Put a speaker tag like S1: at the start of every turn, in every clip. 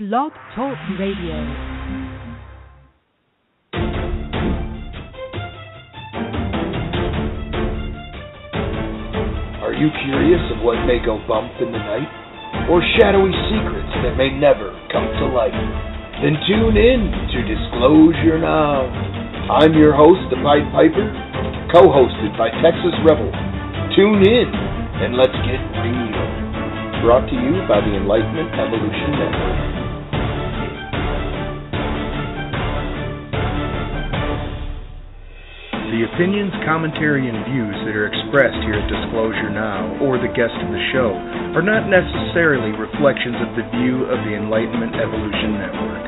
S1: Blog Talk Radio.
S2: Are you curious of what may go bump in the night? Or shadowy secrets that may never come to light? Then tune in to Disclosure Now. I'm your host, the Pied Piper, co-hosted by Texas Rebel. Tune in and let's get real. Brought to you by the ENlightenment Evolution Network. The opinions, commentary, and views that are expressed here at Disclosure Now, or the guest of the show, are not necessarily reflections of the view of the ENlightenment Evolution Network.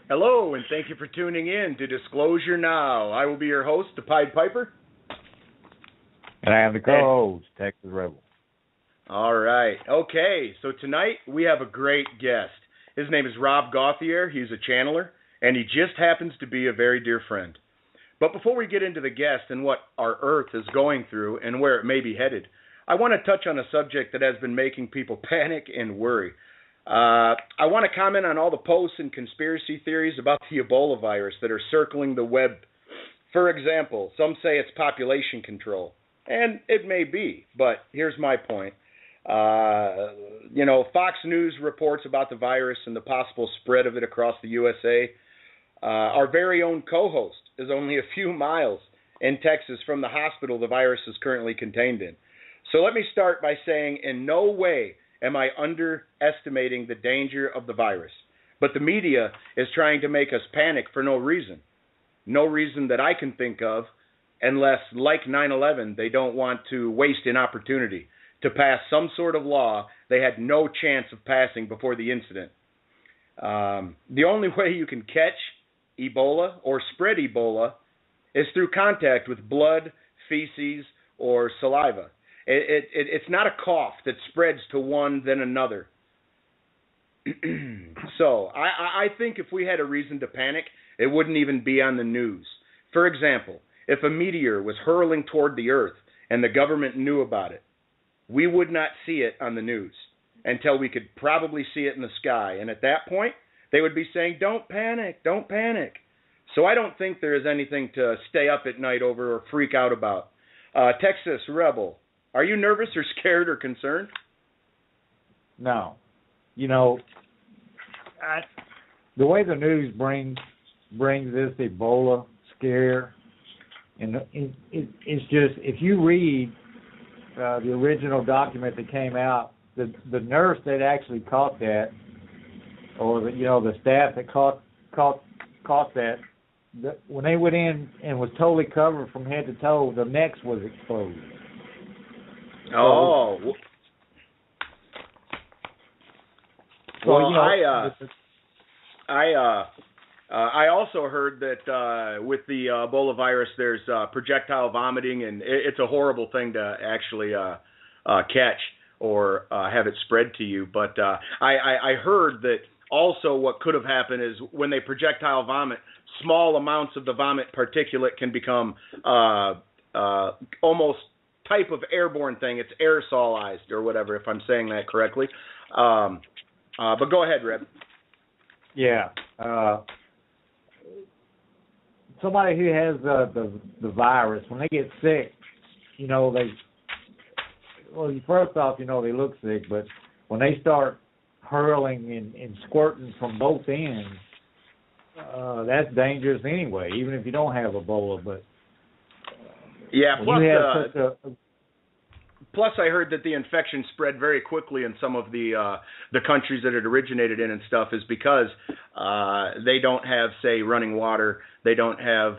S2: Hello, and thank you for tuning in to Disclosure Now. I will be your host, the Pied Piper.
S3: And I am the co-host, Texas Rebel.
S2: All right. Okay, so tonight we have a great guest. His name is Rob Gauthier. He's a channeler, and he just happens to be a very dear friend. But before we get into the guest and what our Earth is going through and where it may be headed, I want to touch on a subject that has been making people panic and worry. I want to comment on all the posts and conspiracy theories about the Ebola virus that are circling the web. For example, some say it's population control, and it may be, but here's my point. Fox News reports about the virus and the possible spread of it across the USA. Our very own co-host is only a few miles in Texas from the hospital the virus is currently contained in. So let me start by saying in no way am I underestimating the danger of the virus? But the media is trying to make us panic for no reason. No reason that I can think of, unless, like 9/11, they don't want to waste an opportunity to pass some sort of law they had no chance of passing before the incident. The only way you can catch Ebola or spread Ebola is through contact with blood, feces, or saliva. It's not a cough that spreads to one then another. So I think if we had a reason to panic, it wouldn't even be on the news. For example, if a meteor was hurling toward the Earth and the government knew about it, we would not see it on the news until we could probably see it in the sky. And at that point, they would be saying, don't panic, don't panic. So I don't think there is anything to stay up at night over or freak out about. Texas Rebel, are you nervous or scared or concerned?
S3: No. The way the news brings this Ebola scare, and it's just, if you read the original document that came out, the nurse that actually caught that, or the staff that caught that, when they went in and was totally covered from head to toe, the necks was exposed.
S2: Oh. Well, I also heard that with the Ebola virus, there's projectile vomiting, and it's a horrible thing to actually catch or have it spread to you. But I heard that also what could have happened is when they projectile vomit, small amounts of the vomit particulate can become almost type of airborne thing. It's aerosolized or whatever, if I'm saying that correctly. But go ahead, Reb.
S3: Yeah. Somebody who has the virus, when they get sick, first off, they look sick, but when they start hurling and squirting from both ends, that's dangerous anyway, even if you don't have Ebola. But
S2: yeah, plus I heard that the infection spread very quickly in some of the countries that it originated in and stuff is because they don't have, say, running water. They don't have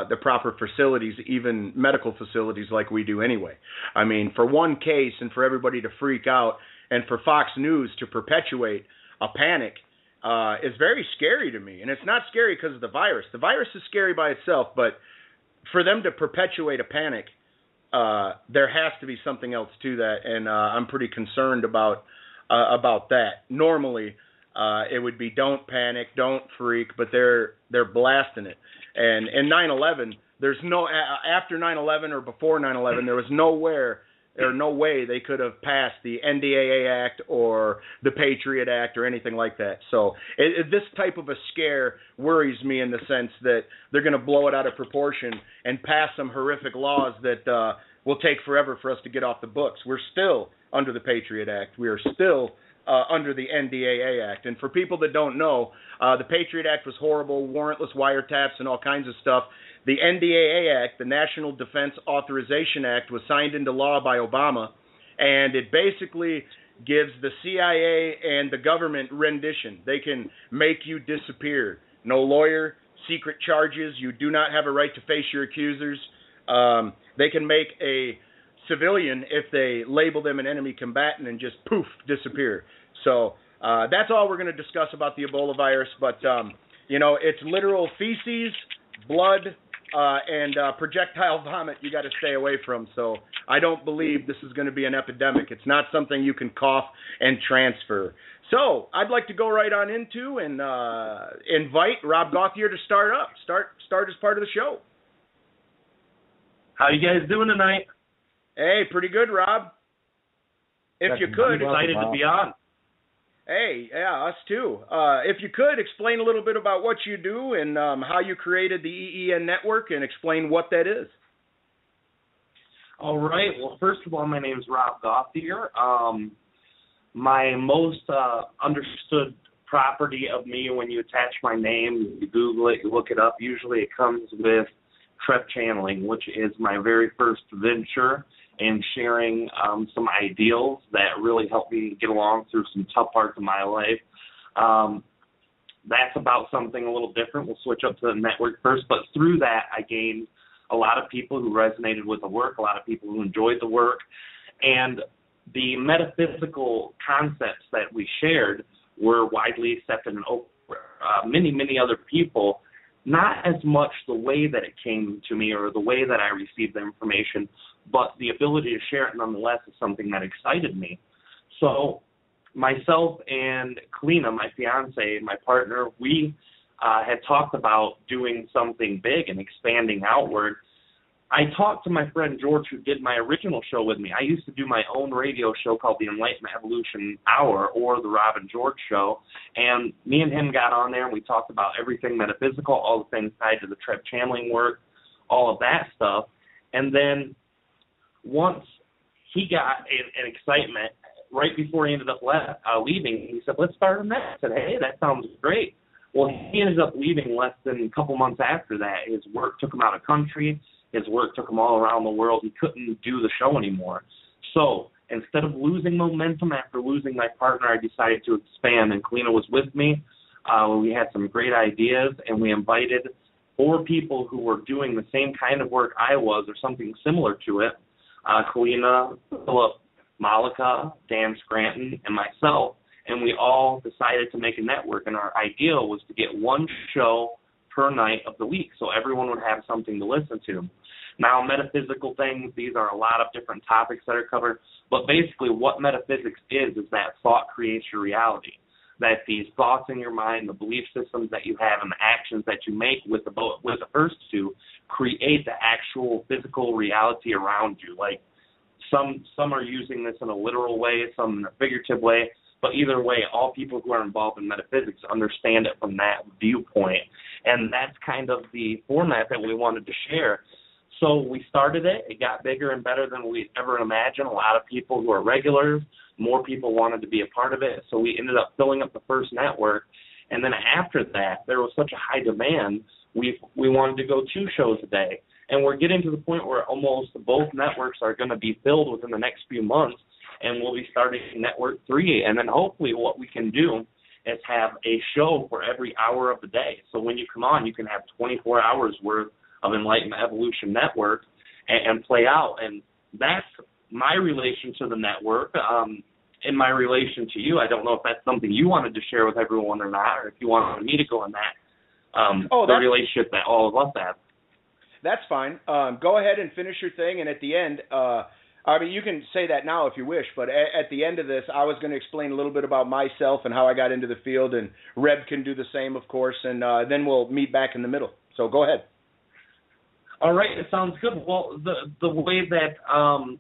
S2: the proper facilities, even medical facilities like we do anyway. I mean, for one case and for everybody to freak out and for Fox News to perpetuate a panic is very scary to me. And it's not scary because of the virus. The virus is scary by itself, but for them to perpetuate a panic there has to be something else to that, and I'm pretty concerned about that. Normally, it would be don't panic, don't freak, but they're blasting it. And in 9/11, there's no after 9/11 or before 9/11, there was no way they could have passed the NDAA Act or the Patriot Act or anything like that. So this type of a scare worries me in the sense that they're going to blow it out of proportion and pass some horrific laws that will take forever for us to get off the books. We're still under the Patriot Act. We are still under the NDAA Act. And for people that don't know, the Patriot Act was horrible, warrantless wiretaps and all kinds of stuff. The NDAA Act, the National Defense Authorization Act, was signed into law by Obama, and it basically gives the CIA and the government rendition. They can make you disappear. No lawyer, secret charges. You do not have a right to face your accusers. They can make a civilian, if they label them an enemy combatant, and just poof, disappear. So that's all we're going to discuss about the Ebola virus. But, it's literal feces, blood, and projectile vomit you got to stay away from. So I don't believe this is going to be an epidemic. It's not something you can cough and transfer. So I'd like to go right on into and invite Rob Gauthier to start as part of the show.
S1: How you guys doing tonight?
S2: Hey, pretty good, Rob. If you could,
S1: excited to be on.
S2: Hey, yeah, us too. If you could, explain a little bit about what you do and how you created the EEN network, and explain what that is.
S1: All right. Well, first of all, my name is Rob Gauthier. My most understood property of me, when you attach my name, you Google it, you look it up, usually it comes with Trep channeling, which is my very first venture in sharing some ideals that really helped me get along through some tough parts of my life. That's about something a little different. We'll switch up to the network first, but through that I gained a lot of people who resonated with the work, a lot of people who enjoyed the work, and the metaphysical concepts that we shared were widely accepted and many other people. Not as much the way that it came to me or the way that I received the information, but the ability to share it nonetheless is something that excited me. So myself and Kalina, my fiance, my partner, we had talked about doing something big and expanding outward. I talked to my friend George, who did my original show with me. I used to do my own radio show called the ENlightenment Evolution Hour, or the Rob and George Show, and me and him got on there and we talked about everything metaphysical, all the things tied to the Trep channeling work, all of that stuff. And then once he got an excitement, right before he ended up leaving, he said, let's start on that. I said, hey, that sounds great. Well, he ended up leaving less than a couple months after that. His work took him out of country. His work took him all around the world. He couldn't do the show anymore. So instead of losing momentum after losing my partner, I decided to expand, and Kalina was with me. We had some great ideas, and we invited 4 people who were doing the same kind of work I was, or something similar to it. Kalina, Philip, Malika, Dan Scranton, and myself, and we all decided to make a network, and our ideal was to get one show per night of the week, so everyone would have something to listen to. Now, metaphysical things, these are a lot of different topics that are covered, but basically what metaphysics is that thought creates your reality, that these thoughts in your mind, the belief systems that you have, and the actions that you make with the first two create the actual physical reality around you. Like some are using this in a literal way, some in a figurative way, but either way, all people who are involved in metaphysics understand it from that viewpoint. And that's kind of the format that we wanted to share. So we started it. It got bigger and better than we ever imagined. A lot of people who are regulars, more people wanted to be a part of it. So we ended up filling up the first network. And then after that, there was such a high demand, we wanted to go 2 shows a day. And we're getting to the point where almost both networks are going to be filled within the next few months. And we'll be starting Network 3. And then hopefully what we can do is have a show for every hour of the day. So when you come on, you can have 24 hours worth of Enlightenment Evolution Network and play out. And that's my relation to the network. In my relation to you, I don't know if that's something you wanted to share with everyone or not, or if you wanted me to go on that, the relationship that all of us have.
S2: That's fine. Go ahead and finish your thing, and at the end, I mean, you can say that now if you wish, but at the end of this, I was going to explain a little bit about myself and how I got into the field, and Reb can do the same, of course, and then we'll meet back in the middle. So go ahead.
S1: All right, it sounds good. Well, the way that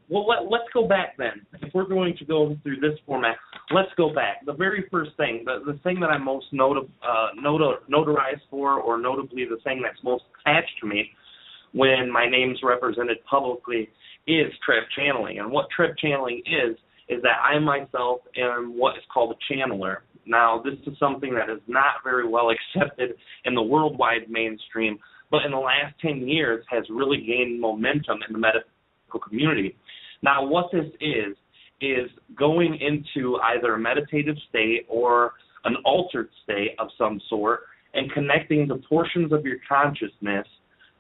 S1: let's go back then. If we're going to go through this format, let's go back. The very first thing, the thing that I'm most notarized for, or notably the thing that's most attached to me when my name's represented publicly, is Trev channeling. And what Trev channeling is that I myself am what is called a channeler. Now, this is something that is not very well accepted in the worldwide mainstream, but in the last 10 years has really gained momentum in the medical community. Now, what this is going into either a meditative state or an altered state of some sort and connecting the portions of your consciousness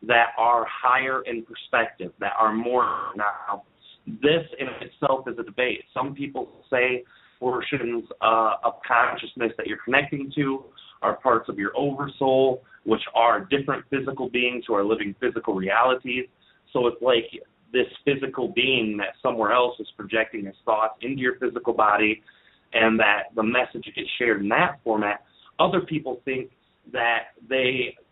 S1: that are higher in perspective, that are more. Now, this in itself is a debate. Some people say portions of consciousness that you're connecting to are parts of your oversoul, which are different physical beings who are living physical realities. So it's like this physical being that somewhere else is projecting his thoughts into your physical body, and that the message gets shared in that format. Other people think that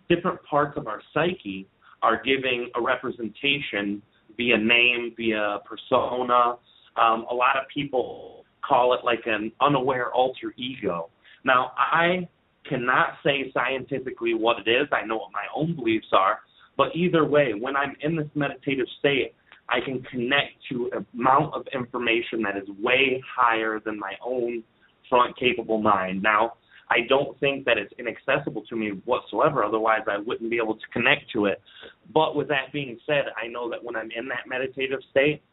S1: different parts of our psyche are giving a representation via name, via persona. A lot of people call it like an unaware alter ego. Now, I cannot say scientifically what it is. I know what my own beliefs are. But either way, when I'm in this meditative state, I can connect to an amount of information that is way higher than my own front-capable mind. Now, I don't think that it's inaccessible to me whatsoever. Otherwise, I wouldn't be able to connect to it. But with that being said, I know that when I'm in that meditative state,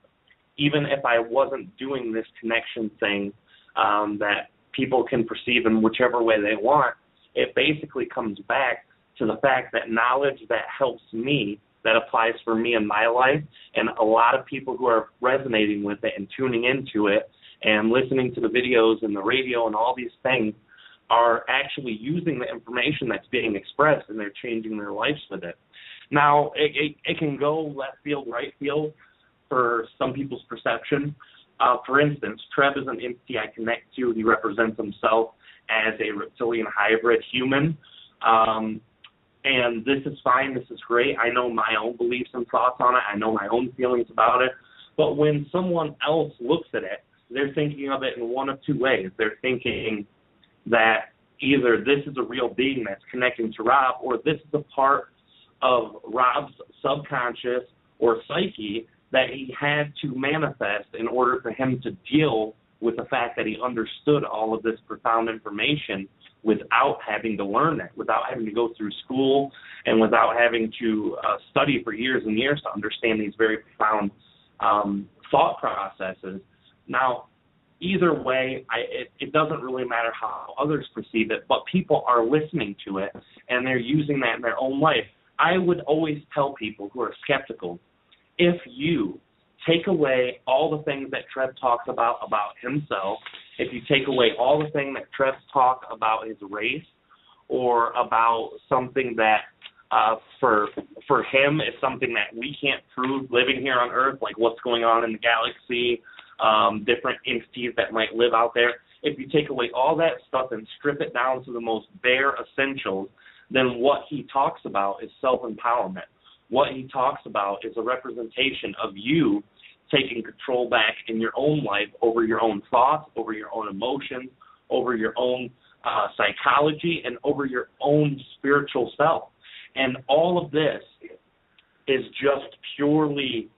S1: even if I wasn't doing this connection thing that people can perceive in whichever way they want, it basically comes back to the fact that knowledge that helps me, that applies for me in my life, and a lot of people who are resonating with it and tuning into it and listening to the videos and the radio and all these things are actually using the information that's being expressed, and they're changing their lives with it. Now, it can go left field, right field for some people's perception. For instance, Trev is an entity I connect to. He represents himself as a reptilian hybrid human. And this is fine. This is great. I know my own beliefs and thoughts on it. I know my own feelings about it. But when someone else looks at it, they're thinking of it in one of two ways. They're thinking that either this is a real being that's connecting to Rob, or this is a part of Rob's subconscious or psyche that he had to manifest in order for him to deal with the fact that he understood all of this profound information without having to learn it, without having to go through school, and without having to study for years and years to understand these very profound thought processes. Now, either way, it doesn't really matter how others perceive it, but people are listening to it, and they're using that in their own life. I would always tell people who are skeptical, if you take away all the things that Trev talks about himself, if you take away all the things that Trev talks about his race, or about something that for him is something that we can't prove living here on Earth, like what's going on in the galaxy, different entities that might live out there. If you take away all that stuff and strip it down to the most bare essentials, then what he talks about is self-empowerment. What he talks about is a representation of you taking control back in your own life over your own thoughts, over your own emotions, over your own psychology, and over your own spiritual self. And all of this is just purely,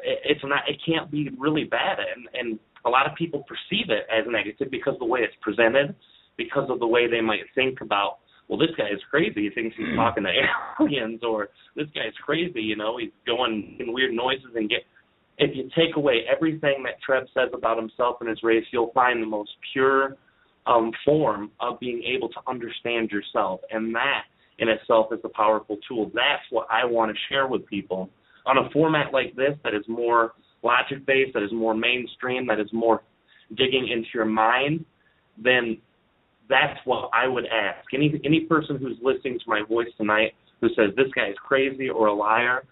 S1: it can't be really bad. And a lot of people perceive it as negative because of the way it's presented, because of the way they might think about, well, this guy is crazy. He thinks he's talking to aliens, or this guy's crazy, he's going in weird noises and if you take away everything that Trev says about himself and his race, you'll find the most pure form of being able to understand yourself. And that in itself is a powerful tool. That's what I want to share with people. On a format like this that is more logic-based, that is more mainstream, that is more digging into your mind, then that's what I would ask. Any person who's listening to my voice tonight who says this guy is crazy or a liar,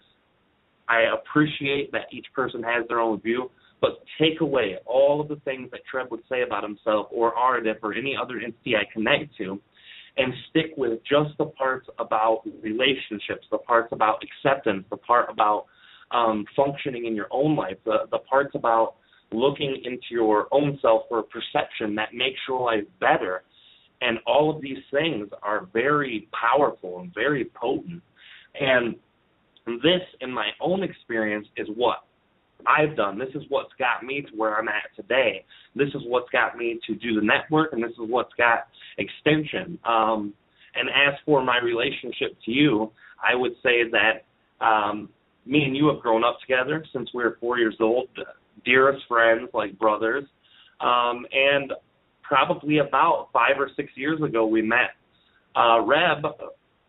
S1: I appreciate that each person has their own view, but take away all of the things that Trev would say about himself or RDIP or any other entity I connect to, and stick with just the parts about relationships, the parts about acceptance, the part about functioning in your own life, the parts about looking into your own self for a perception that makes your life better. And all of these things are very powerful and very potent. And this, in my own experience, is what I've done. This is what's got me to where I'm at today. This is what's got me to do the network, and this is what's got extension. And as for my relationship to you, I would say that me and you have grown up together since we were 4 years old, dearest friends, like brothers. And probably about 5 or 6 years ago, we met Reb,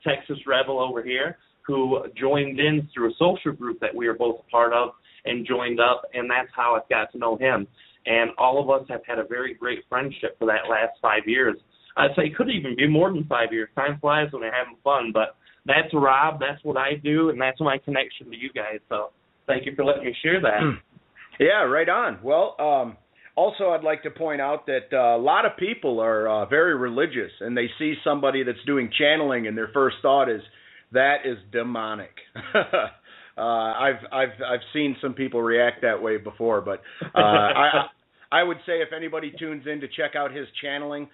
S1: Texas Rebel over here, who joined in through a social group that we were both a part of and joined up, and that's how I've got to know him. And all of us have had a very great friendship for that last 5 years. I'd say it could even be more than 5 years. Time flies when we're having fun, but that's Rob, that's what I do, and that's my connection to you guys. So thank you for letting me share that.
S2: Yeah, right on. Well, also I'd like to point out that a lot of people are very religious, and they see somebody that's doing channeling, and their first thought is, that is demonic. I've seen some people react that way before, but I would say if anybody tunes in to check out his channeling,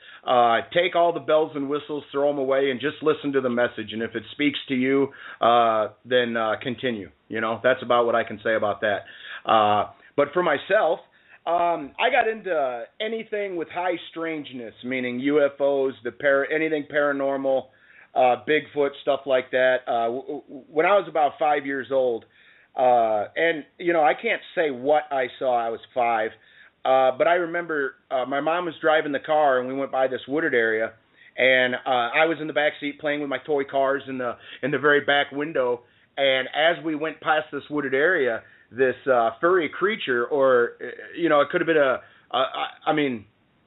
S2: take all the bells and whistles, throw them away, and just listen to the message. And if it speaks to you, then continue. You know, that's about what I can say about that. But for myself, I got into anything with high strangeness, meaning UFOs, anything paranormal, Bigfoot, stuff like that. When I was about 5 years old, and, you know, I can't say what I saw. I was 5. But I remember my mom was driving the car, and we went by this wooded area, and I was in the back seat playing with my toy cars in the very back window. And as we went past this wooded area, this furry creature, or you know, it could have been I mean,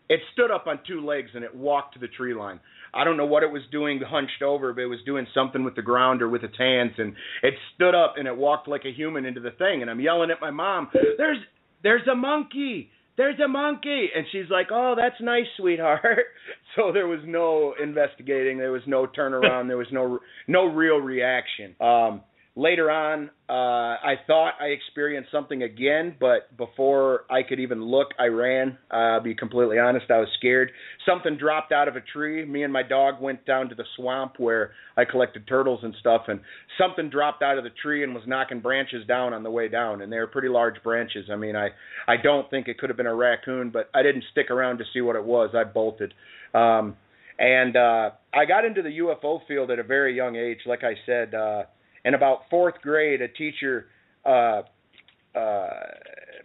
S2: it stood up on 2 legs and it walked to the tree line. I don't know what it was doing, hunched over, but it was doing something with the ground or with its hands, and it stood up and it walked like a human into the thing. And I'm yelling at my mom, "There's a monkey! There's a monkey!" And she's like, "Oh, that's nice, sweetheart." So there was no investigating. There was no turnaround. There was no real reaction. Later on, I thought I experienced something again, but before I could even look, I ran. I'll be completely honest, I was scared. Something dropped out of a tree. Me and my dog went down to the swamp where I collected turtles and stuff, and something dropped out of the tree and was knocking branches down on the way down, and they were pretty large branches. I mean, I don't think it could have been a raccoon, but I didn't stick around to see what it was. I bolted. And I got into the UFO field at a very young age, like I said. In about 4th grade, a teacher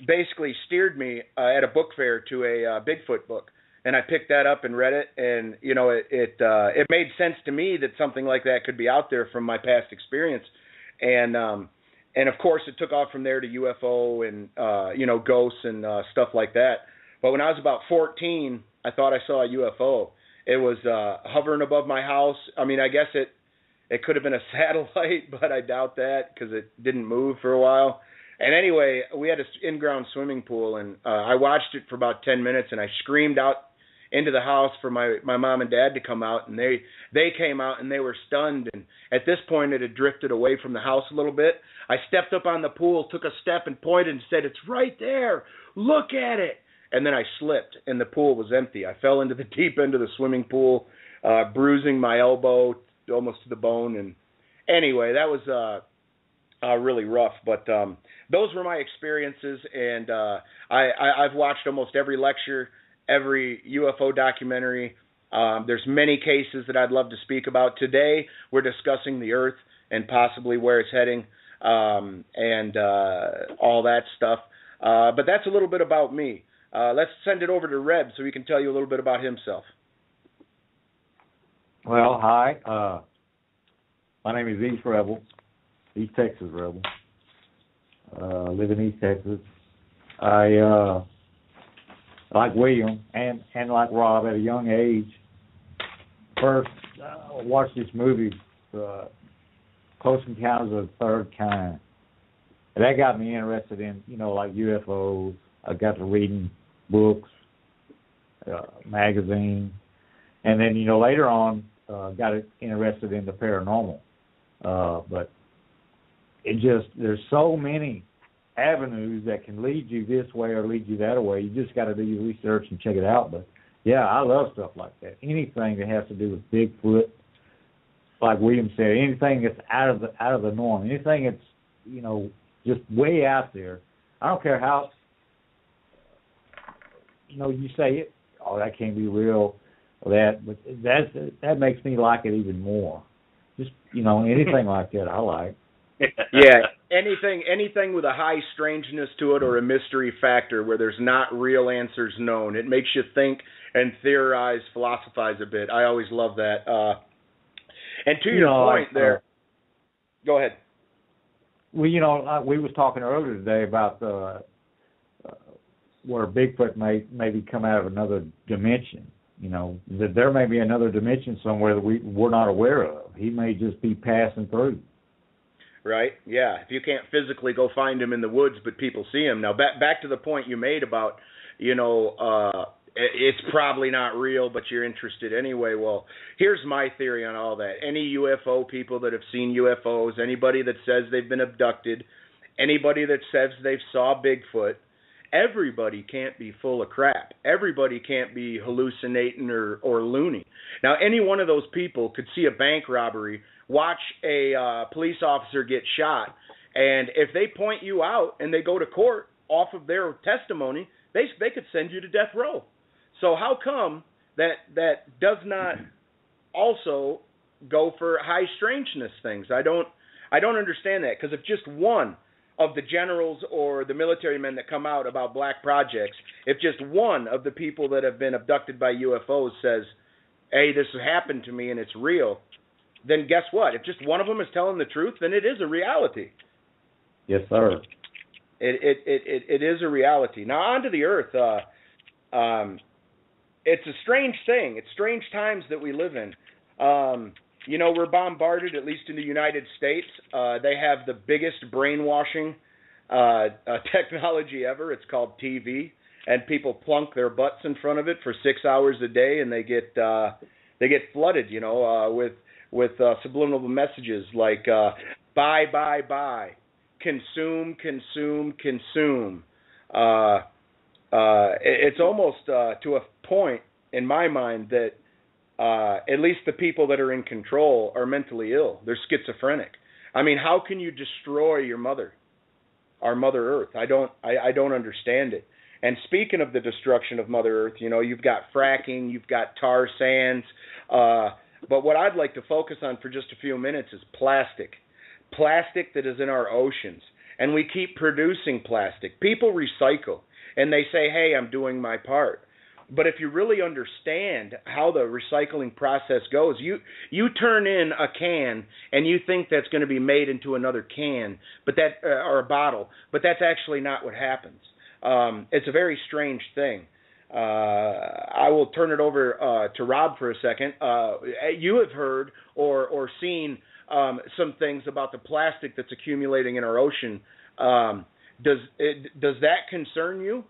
S2: basically steered me at a book fair to a Bigfoot book, and I picked that up and read it, and you know, it made sense to me that something like that could be out there from my past experience, and of course it took off from there to UFO and you know, ghosts and stuff like that. But when I was about 14, I thought I saw a UFO. It was hovering above my house. I mean, I guess it could have been a satellite, but I doubt that because it didn't move for a while. And anyway, we had an in-ground swimming pool, and I watched it for about 10 minutes, and I screamed out into the house for my mom and dad to come out, and they came out, and they were stunned. And at this point, it had drifted away from the house a little bit. I stepped up on the pool, took a step, and pointed and said, "It's right there. Look at it." And then I slipped, and the pool was empty. I fell into the deep end of the swimming pool, bruising my elbow almost to the bone. And anyway, that was really rough, but those were my experiences, and I've watched almost every lecture, every UFO documentary. There's many cases that I'd love to speak about. Today we're discussing the Earth and possibly where it's heading, and all that stuff, but that's a little bit about me. Let's send it over to Reb so he can tell you a little bit about himself.
S3: Well, hi. My name is East Rebel, East Texas Rebel. Live in East Texas. I, like William and like Rob, at a young age, first watched this movie, Close Encounters of the Third Kind. And that got me interested in, like UFOs. I got to reading books, magazines, and then, later on, got interested in the paranormal. But there's so many avenues that can lead you this way or lead you that way. You just got to do your research and check it out. But yeah, I love stuff like that. Anything that has to do with Bigfoot, like William said, anything that's out of the norm, anything that's just way out there. I don't care how you say it. Oh, that can't be real. Or that, but that makes me like it even more. Just anything like that, I like.
S2: Yeah, anything with a high strangeness to it or a mystery factor where there's not real answers known. It makes you think and theorize, philosophize a bit. I always love that. And to your point there, go ahead.
S3: Well, we was talking earlier today about where Bigfoot may maybe come out of another dimension. That there may be another dimension somewhere that we're not aware of. He may just be passing through.
S2: Right? Yeah. If you can't physically go find him in the woods, but people see him. Now, back to the point you made about, it's probably not real, but you're interested anyway. Well, here's my theory on all that. Any UFO people that have seen UFOs, anybody that says they've been abducted, anybody that says they saw Bigfoot, everybody can't be full of crap. Everybody can't be hallucinating or loony. Now, any one of those people could see a bank robbery, watch a police officer get shot, and if they point you out and they go to court off of their testimony, they could send you to death row. So how come that does not also go for high strangeness things? I don't understand that, because if just one of the generals or the military men that come out about black projects, if just one of the people that have been abducted by UFOs says, hey, this happened to me and it's real, then guess what? If just one of them is telling the truth, then it is a reality.
S3: Yes, sir.
S2: It is a reality. Now, onto the Earth. It's a strange thing. It's strange times that we live in. We're bombarded, at least in the United States. They have the biggest brainwashing technology ever. It's called TV, and people plunk their butts in front of it for 6 hours a day, and they get flooded, with subliminal messages like buy, buy, buy, consume, consume, consume. It's almost to a point in my mind that at least the people that are in control are mentally ill. They're schizophrenic. I mean, how can you destroy your mother, our Mother Earth? I don't understand it. And speaking of the destruction of Mother Earth, you've got fracking, you've got tar sands, but what I'd like to focus on for just a few minutes is plastic. Plastic that is in our oceans. And we keep producing plastic. People recycle, and they say, hey, I'm doing my part. But if you really understand how the recycling process goes, you turn in a can and you think that's going to be made into another can, but or a bottle, but that's actually not what happens. It's a very strange thing. I will turn it over to Rob for a second. You have heard or seen some things about the plastic that's accumulating in our ocean. Does that concern you?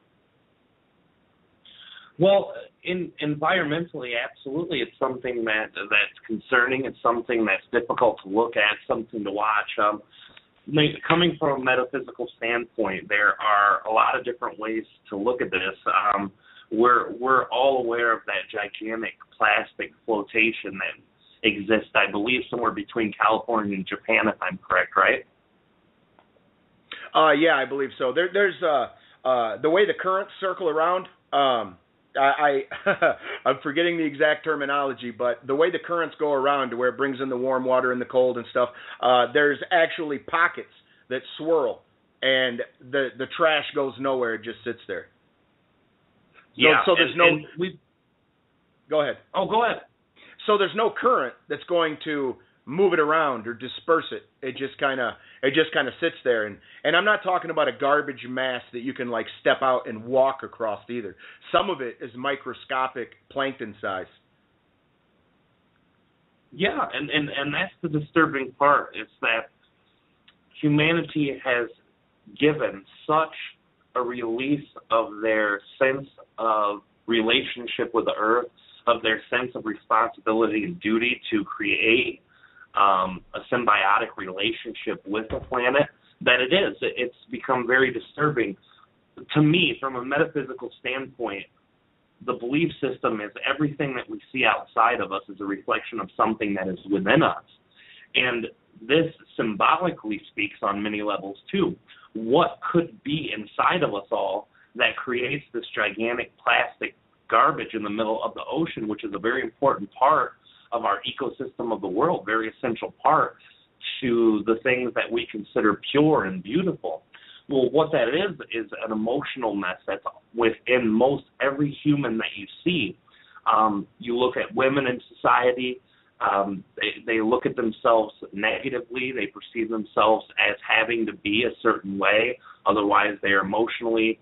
S1: Well, environmentally, absolutely, it's something that's concerning. It's something that's difficult to look at, something to watch. Coming from a metaphysical standpoint, there are a lot of different ways to look at this. We're all aware of that gigantic plastic flotation that exists, I believe, somewhere between California and Japan, if I'm correct, right?
S2: Yeah, I believe so. There's the way the currents circle around. I'm forgetting the exact terminology, but the way the currents go around to where it brings in the warm water and the cold and stuff, there's actually pockets that swirl, and the trash goes nowhere. It just sits there. So there's Go ahead.
S1: Oh, go ahead.
S2: So there's no current that's going to move it around or disperse it. It just kind of sits there, and I'm not talking about a garbage mass that you can like step out and walk across either. Some of it is microscopic plankton size.
S1: Yeah, and that's the disturbing part. It's that humanity has given such a release of their sense of relationship with the earth, of their sense of responsibility and duty to create a symbiotic relationship with the planet, that it's become very disturbing. To me, from a metaphysical standpoint, the belief system is everything that we see outside of us is a reflection of something that is within us. And this symbolically speaks on many levels, too. What could be inside of us all that creates this gigantic plastic garbage in the middle of the ocean, which is a very important part of our ecosystem of the world, very essential part to the things that we consider pure and beautiful. Well, what that is an emotional mess that's within most every human that you see. You look at women in society, they look at themselves negatively. They perceive themselves as having to be a certain way. Otherwise, they're emotionally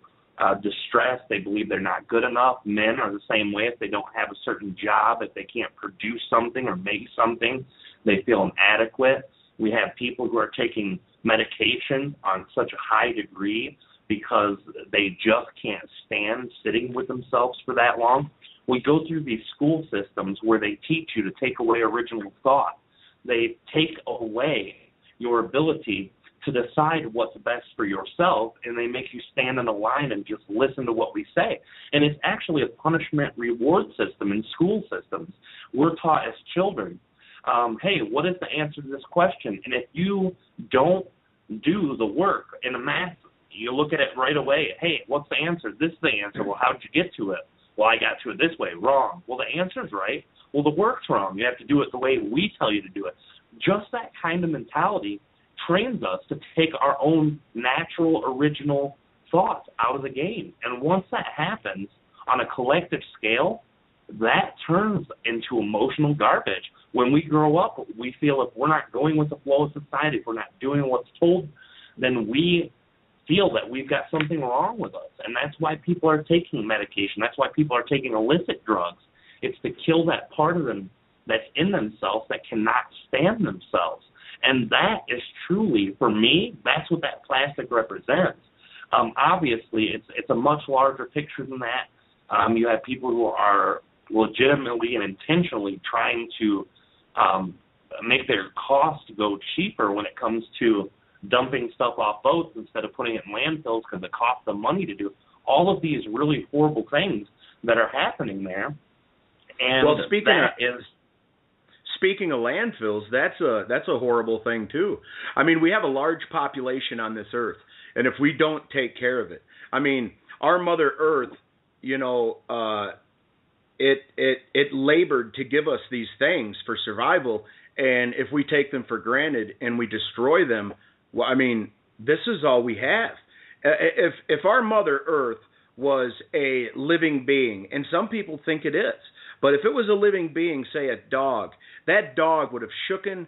S1: distressed. They believe they're not good enough. Men are the same way. If they don't have a certain job, if they can't produce something or make something, they feel inadequate. We have people who are taking medication on such a high degree because they just can't stand sitting with themselves for that long. We go through these school systems where they teach you to take away original thought. They take away your ability to decide what's best for yourself, and they make you stand in a line and just listen to what we say. And it's actually a punishment-reward system in school systems. We're taught as children, hey, what is the answer to this question? And if you don't do the work in a math, you look at it right away. Hey, what's the answer? This is the answer. Well, how did you get to it? Well, I got to it this way. Wrong. Well, the answer's right. Well, the work's wrong. You have to do it the way we tell you to do it. Just that kind of mentality trains us to take our own natural, original thoughts out of the game. And once that happens on a collective scale, that turns into emotional garbage. When we grow up, we feel if we're not going with the flow of society, if we're not doing what's told, then we feel that we've got something wrong with us. And that's why people are taking medication. That's why people are taking illicit drugs. It's to kill that part of them that's in themselves that cannot stand themselves. And that is truly, for me, that's what that plastic represents. Obviously, it's a much larger picture than that. You have people who are legitimately and intentionally trying to make their cost go cheaper when it comes to dumping stuff off boats instead of putting it in landfills because it costs them money to do. All of these really horrible things that are happening there. And
S2: well, speaking of landfills, that's a horrible thing too. I mean, we have a large population on this earth, and if we don't take care of it, I mean, our Mother Earth, you know, it labored to give us these things for survival, and if we take them for granted and we destroy them, well, I mean, this is all we have. If our Mother Earth was a living being, and some people think it is, but if it was a living being, say a dog, that dog would have shooken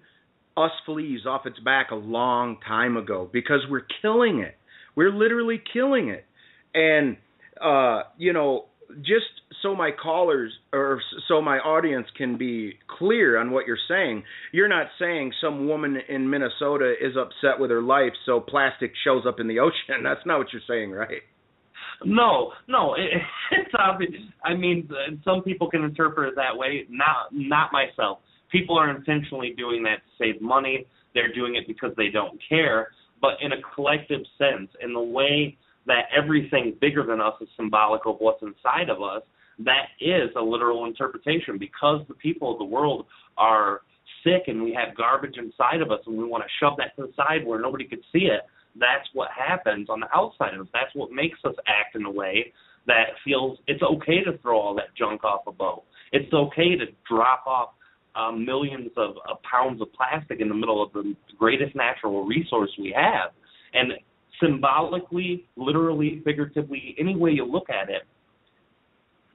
S2: us fleas off its back a long time ago because we're killing it. We're literally killing it. And, you know, just so my callers or so my audience can be clear on what you're saying, you're not saying some woman in Minnesota is upset with her life so plastic shows up in the ocean. That's not what you're saying, right?
S1: No, it's obvious. I mean, some people can interpret it that way. Not myself. People are intentionally doing that to save money. They're doing it because they don't care. But in a collective sense, in the way that everything bigger than us is symbolic of what's inside of us, that is a literal interpretation. Because the people of the world are sick and we have garbage inside of us and we want to shove that to the side where nobody could see it, that's what happens on the outside of us. That's what makes us act in a way that feels it's okay to throw all that junk off a boat. It's okay to drop off millions of pounds of plastic in the middle of the greatest natural resource we have. And symbolically, literally, figuratively, any way you look at it,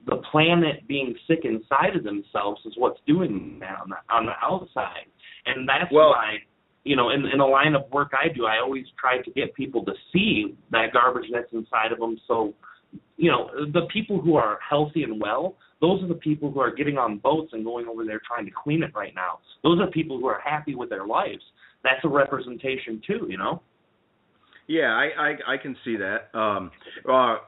S1: the planet being sick inside of themselves is what's doing that on the outside. And that's why, you know, in the line of work I do, I always try to get people to see that garbage that's inside of them. So, you know, the people who are healthy and well, those are the people who are getting on boats and going over there trying to clean it right now. Those are people who are happy with their lives. That's a representation too, you know?
S2: Yeah, I can see that.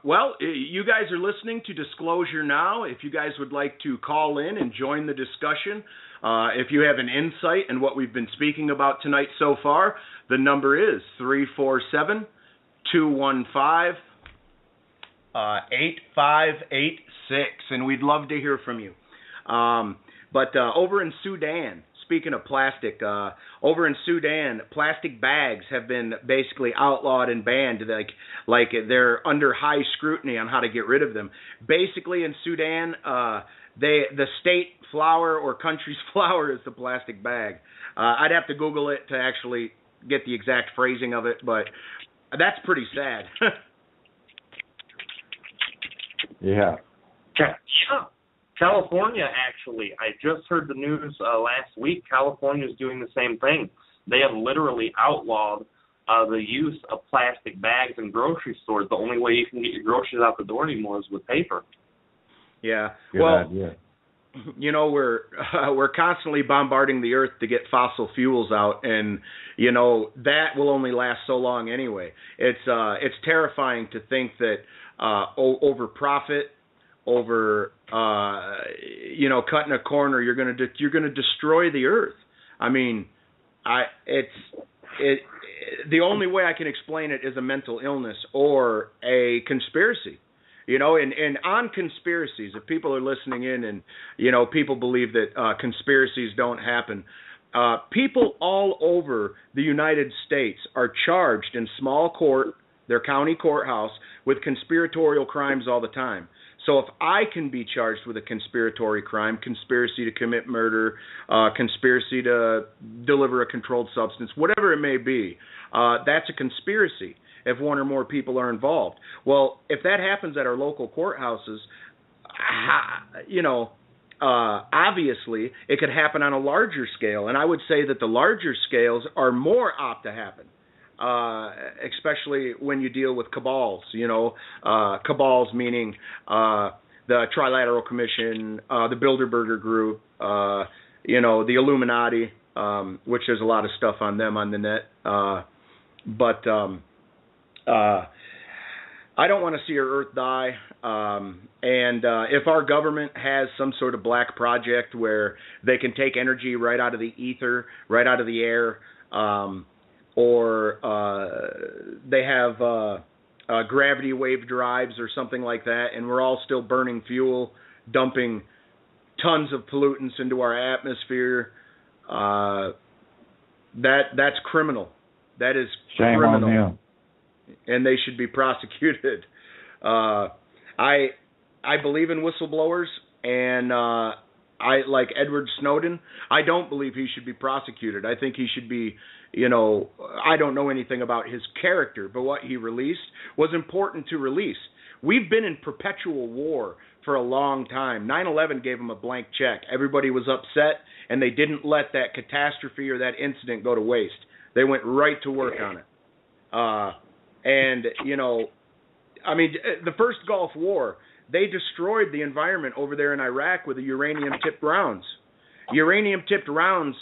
S2: Well, you guys are listening to Disclosure Now. If you guys would like to call in and join the discussion, if you have an insight in what we've been speaking about tonight so far, the number is 347-215-8586, and we'd love to hear from you. But over in Sudan, speaking of plastic, over in Sudan, plastic bags have been basically outlawed and banned. Like they're under high scrutiny on how to get rid of them. Basically, in Sudan, the state flower or country's flower is the plastic bag. I'd have to Google it to actually get the exact phrasing of it, but that's pretty sad.
S3: Yeah.
S1: California, actually, I just heard the news last week. California is doing the same thing. They have literally outlawed the use of plastic bags in grocery stores. The only way you can get your groceries out the door anymore is with paper.
S2: Yeah.
S3: Good
S2: well,
S3: idea.
S2: You know, we're constantly bombarding the earth to get fossil fuels out, and you know that will only last so long anyway. It's terrifying to think that over profit, over cutting a corner, you're gonna destroy the earth. I mean, the only way I can explain it is a mental illness or a conspiracy. You know, and on conspiracies, if people are listening in and, you know, people believe that conspiracies don't happen, people all over the United States are charged in small court, their county courthouse, with conspiratorial crimes all the time. So if I can be charged with a conspiratory crime, conspiracy to commit murder, conspiracy to deliver a controlled substance, whatever it may be, that's a conspiracy if one or more people are involved. Well, if that happens at our local courthouses, obviously it could happen on a larger scale. And I would say that the larger scales are more apt to happen, especially when you deal with cabals, cabals meaning the Trilateral Commission, the Bilderberger Group, the Illuminati, which there's a lot of stuff on them on the net. I don't want to see our Earth die, and if our government has some sort of black project where they can take energy right out of the ether, right out of the air, or they have gravity wave drives or something like that, and we're all still burning fuel, dumping tons of pollutants into our atmosphere, that's criminal. That is criminal.
S3: Shame on them.
S2: And they should be prosecuted. I believe in whistleblowers, and I like Edward Snowden. I don't believe he should be prosecuted. I think he should be, I don't know anything about his character, but what he released was important to release. We've been in perpetual war for a long time. 9/11 gave him a blank check. Everybody was upset, and they didn't let that catastrophe or that incident go to waste. They went right to work on it. The first Gulf War, they destroyed the environment over there in Iraq with the uranium-tipped rounds. Uranium-tipped rounds,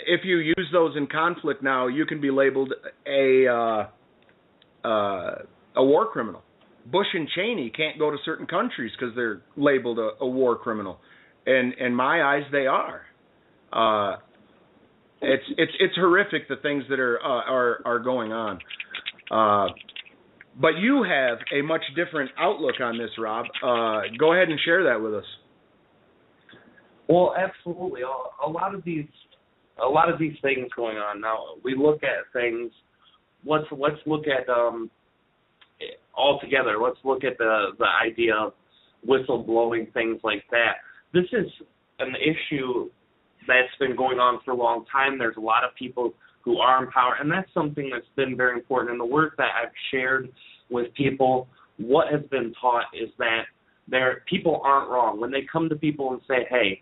S2: if you use those in conflict now, you can be labeled a war criminal. Bush and Cheney can't go to certain countries because they're labeled a war criminal. And in my eyes, they are. It's horrific, the things that are going on. But you have a much different outlook on this, Rob. Go ahead and share that with us.
S1: Well, absolutely. A lot of these things going on now. We look at things. Let's look at all together. Let's look at the idea of whistleblowing, things like that. This is an issue that's been going on for a long time. There's a lot of people who are in power, and that's something that's been very important. In the work that I've shared with people, what has been taught is that people aren't wrong. When they come to people and say, hey,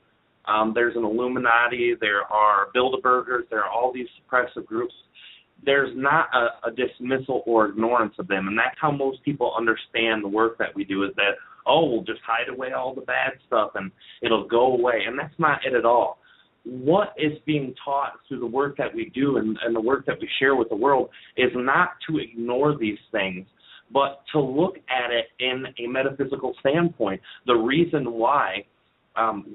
S1: there's an Illuminati, there are Bilderbergers, there are all these suppressive groups, there's not a dismissal or ignorance of them, and that's how most people understand the work that we do, is that, we'll just hide away all the bad stuff and it'll go away, and that's not it at all. what is being taught through the work that we do and the work that we share with the world is not to ignore these things, but to look at it in a metaphysical standpoint. The reason why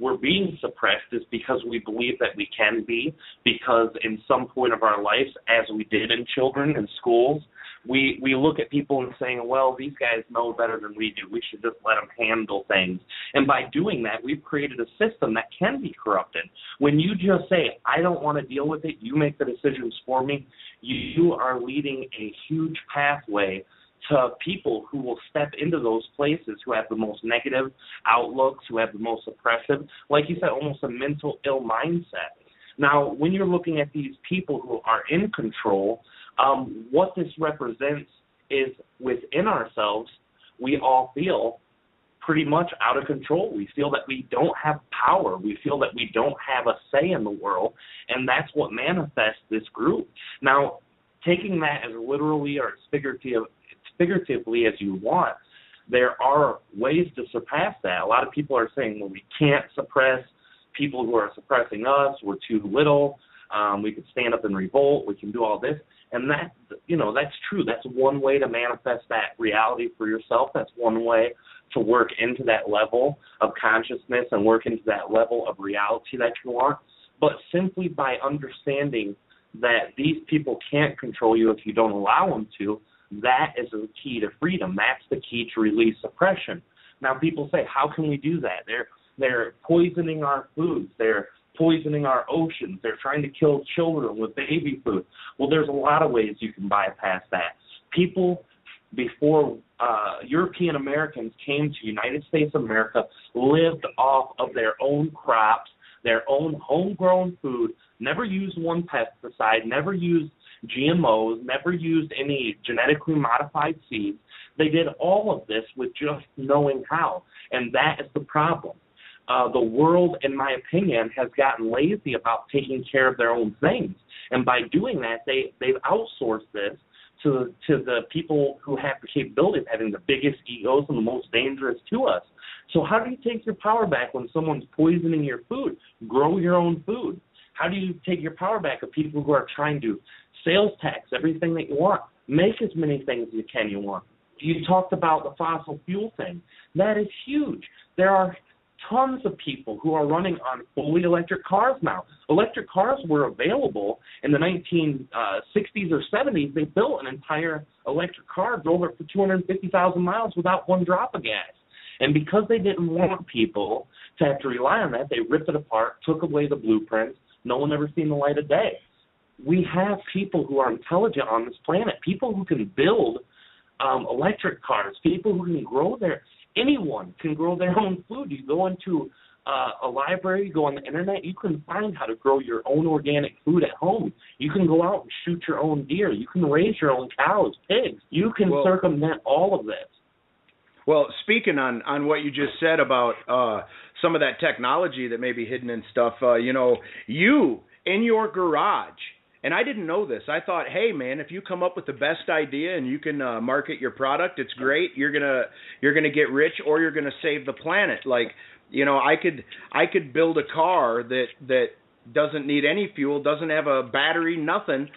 S1: we're being suppressed is because we believe that we can be, because in some point of our lives, as we did in children in schools, we look at people and saying, well, these guys know better than we do. We should just let them handle things. And by doing that, we've created a system that can be corrupted. When you just say, I don't want to deal with it, you make the decisions for me, you are leading a huge pathway to people who will step into those places who have the most negative outlooks, who have the most oppressive, like you said, almost a mental ill mindset. Now, when you're looking at these people who are in control, what this represents is within ourselves, we all feel pretty much out of control. We feel that we don't have power. We feel that we don't have a say in the world, and that's what manifests this group. Now, taking that as literally or figuratively as you want, there are ways to surpass that. A lot of people are saying, well, we can't suppress people who are suppressing us. We're too little. We could stand up and revolt. We can do all this. And that, that's true. That's one way to manifest that reality for yourself. That's one way to work into that level of consciousness and work into that level of reality that you want. But simply by understanding that these people can't control you if you don't allow them to, that is the key to freedom. That's the key to release oppression. Now, people say, how can we do that? They're poisoning our foods. They're poisoning our oceans. They're trying to kill children with baby food. Well, there's a lot of ways you can bypass that. People before European Americans came to United States of America lived off of their own crops, their own homegrown food, never used one pesticide, never used GMOs, never used any genetically modified seeds. They did all of this with just knowing how, and that is the problem. The world, in my opinion, has gotten lazy about taking care of their own things, and by doing that, they've outsourced this to the people who have the capability of having the biggest egos and the most dangerous to us. So how do you take your power back when someone's poisoning your food? Grow your own food. How do you take your power back of people who are trying to sales tax everything that you want? Make as many things as you want. You talked about the fossil fuel thing. That is huge. There are tons of people who are running on fully electric cars now. Electric cars were available in the 1960s or 70s. They built an entire electric car, drove it for 250,000 miles without one drop of gas. And because they didn't want people to have to rely on that, they ripped it apart, took away the blueprints. No one ever seen the light of day. We have people who are intelligent on this planet, people who can build electric cars, people who can grow anyone can grow their own food. You go into a library, you go on the internet, you can find how to grow your own organic food at home. You can go out and shoot your own deer. You can raise your own cows, pigs. You can circumvent all of this.
S2: Well, speaking on what you just said about some of that technology that may be hidden and stuff, you in your garage, and I didn't know this. I thought, hey man, if you come up with the best idea and you can market your product, it's great. You're gonna get rich, or you're gonna save the planet. Like, I could build a car that doesn't need any fuel, doesn't have a battery, nothing.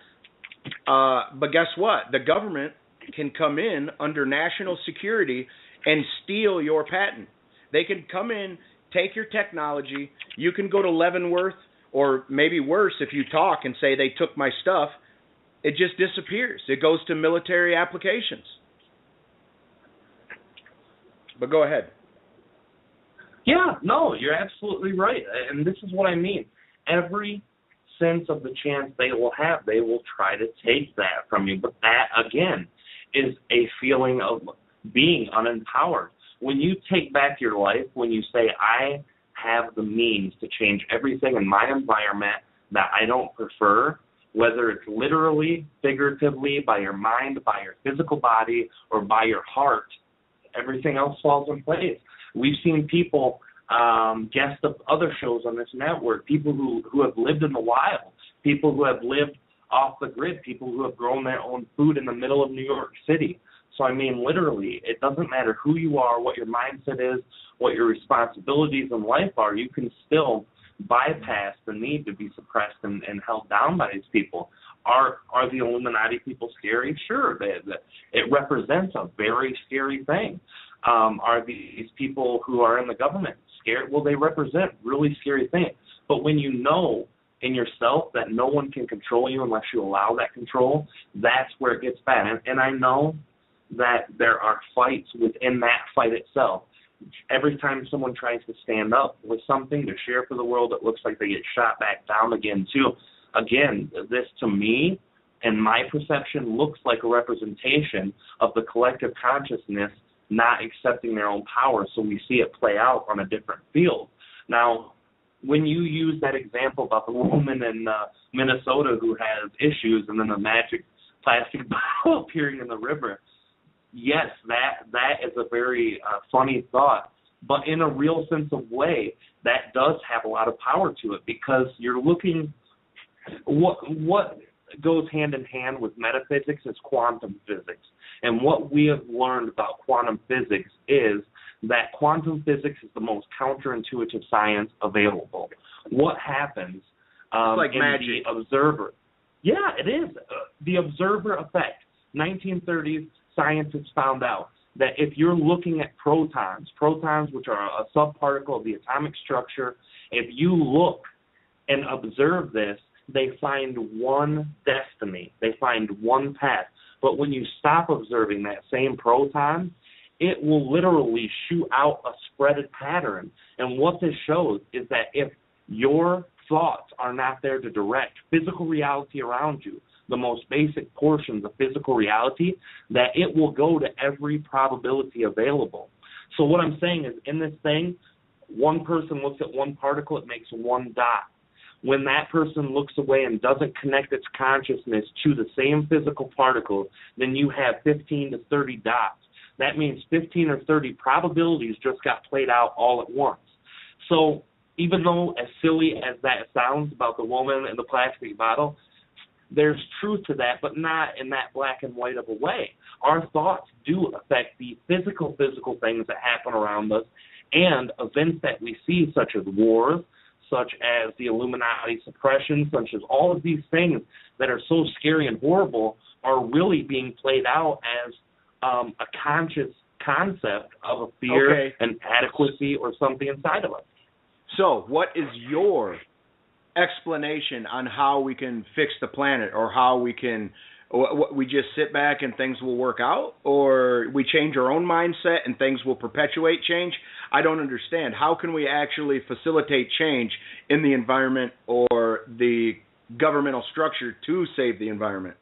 S2: But guess what? The government can come in under national security and steal your patent. They can come in, take your technology. You can go to Leavenworth, or maybe worse, if you talk and say they took my stuff, it just disappears. It goes to military applications. But go ahead.
S1: Yeah, no, you're absolutely right. And this is what I mean. Every sense of the chance they will have, they will try to take that from you. But that, again, is a feeling of being unempowered. When you take back your life, when you say, I have the means to change everything in my environment that I don't prefer, whether it's literally, figuratively, by your mind, by your physical body, or by your heart, everything else falls in place. We've seen people guest of other shows on this network, people who have lived in the wild, people who have lived off the grid, people who have grown their own food in the middle of New York City. So, I mean, literally, it doesn't matter who you are, what your mindset is, what your responsibilities in life are. You can still bypass the need to be suppressed and held down by these people. Are the Illuminati people scary? Sure, it represents a very scary thing. Are these people who are in the government scary? Well, they represent really scary things. But when you know in yourself that no one can control you unless you allow that control, that's where it gets bad. And I know that there are fights within that fight itself. Every time someone tries to stand up with something to share for the world, it looks like they get shot back down again, too. Again, this to me, and my perception, looks like a representation of the collective consciousness not accepting their own power, so we see it play out on a different field. Now, when you use that example about the woman in Minnesota who has issues and then the magic plastic bottle appearing in the river, yes, that is a very funny thought, but in a real sense of way, that does have a lot of power to it, because you're looking, what goes hand in hand with metaphysics is quantum physics. And what we have learned about quantum physics is that quantum physics is the most counterintuitive science available. What happens
S2: like
S1: in
S2: magic.
S1: the observer? Yeah, it is. The observer effect. 1930s, scientists found out that if you're looking at protons, which are a subparticle of the atomic structure, if you look and observe this, they find one destiny. They find one path. But when you stop observing that same proton, it will literally shoot out a spreaded pattern. And what this shows is that if your thoughts are not there to direct physical reality around you, the most basic portions of physical reality, that it will go to every probability available. So what I'm saying is, in this thing, one person looks at one particle, it makes one dot. When that person looks away and doesn't connect its consciousness to the same physical particle, then you have 15 to 30 dots. That means 15 or 30 probabilities just got played out all at once. So even though as silly as that sounds about the woman in the plastic bottle, there's truth to that, but not in that black and white of a way. Our thoughts do affect the physical things that happen around us, and events that we see, such as wars, such as the Illuminati suppression, such as all of these things that are so scary and horrible, are really being played out as a conscious concept of a fear, an adequacy, or something inside of us.
S2: So what is your explanation on how we can fix the planet, or how we can, we just sit back and things will work out, or we change our own mindset and things will perpetuate change? I don't understand. How can we actually facilitate change in the environment or the governmental structure to save the environment?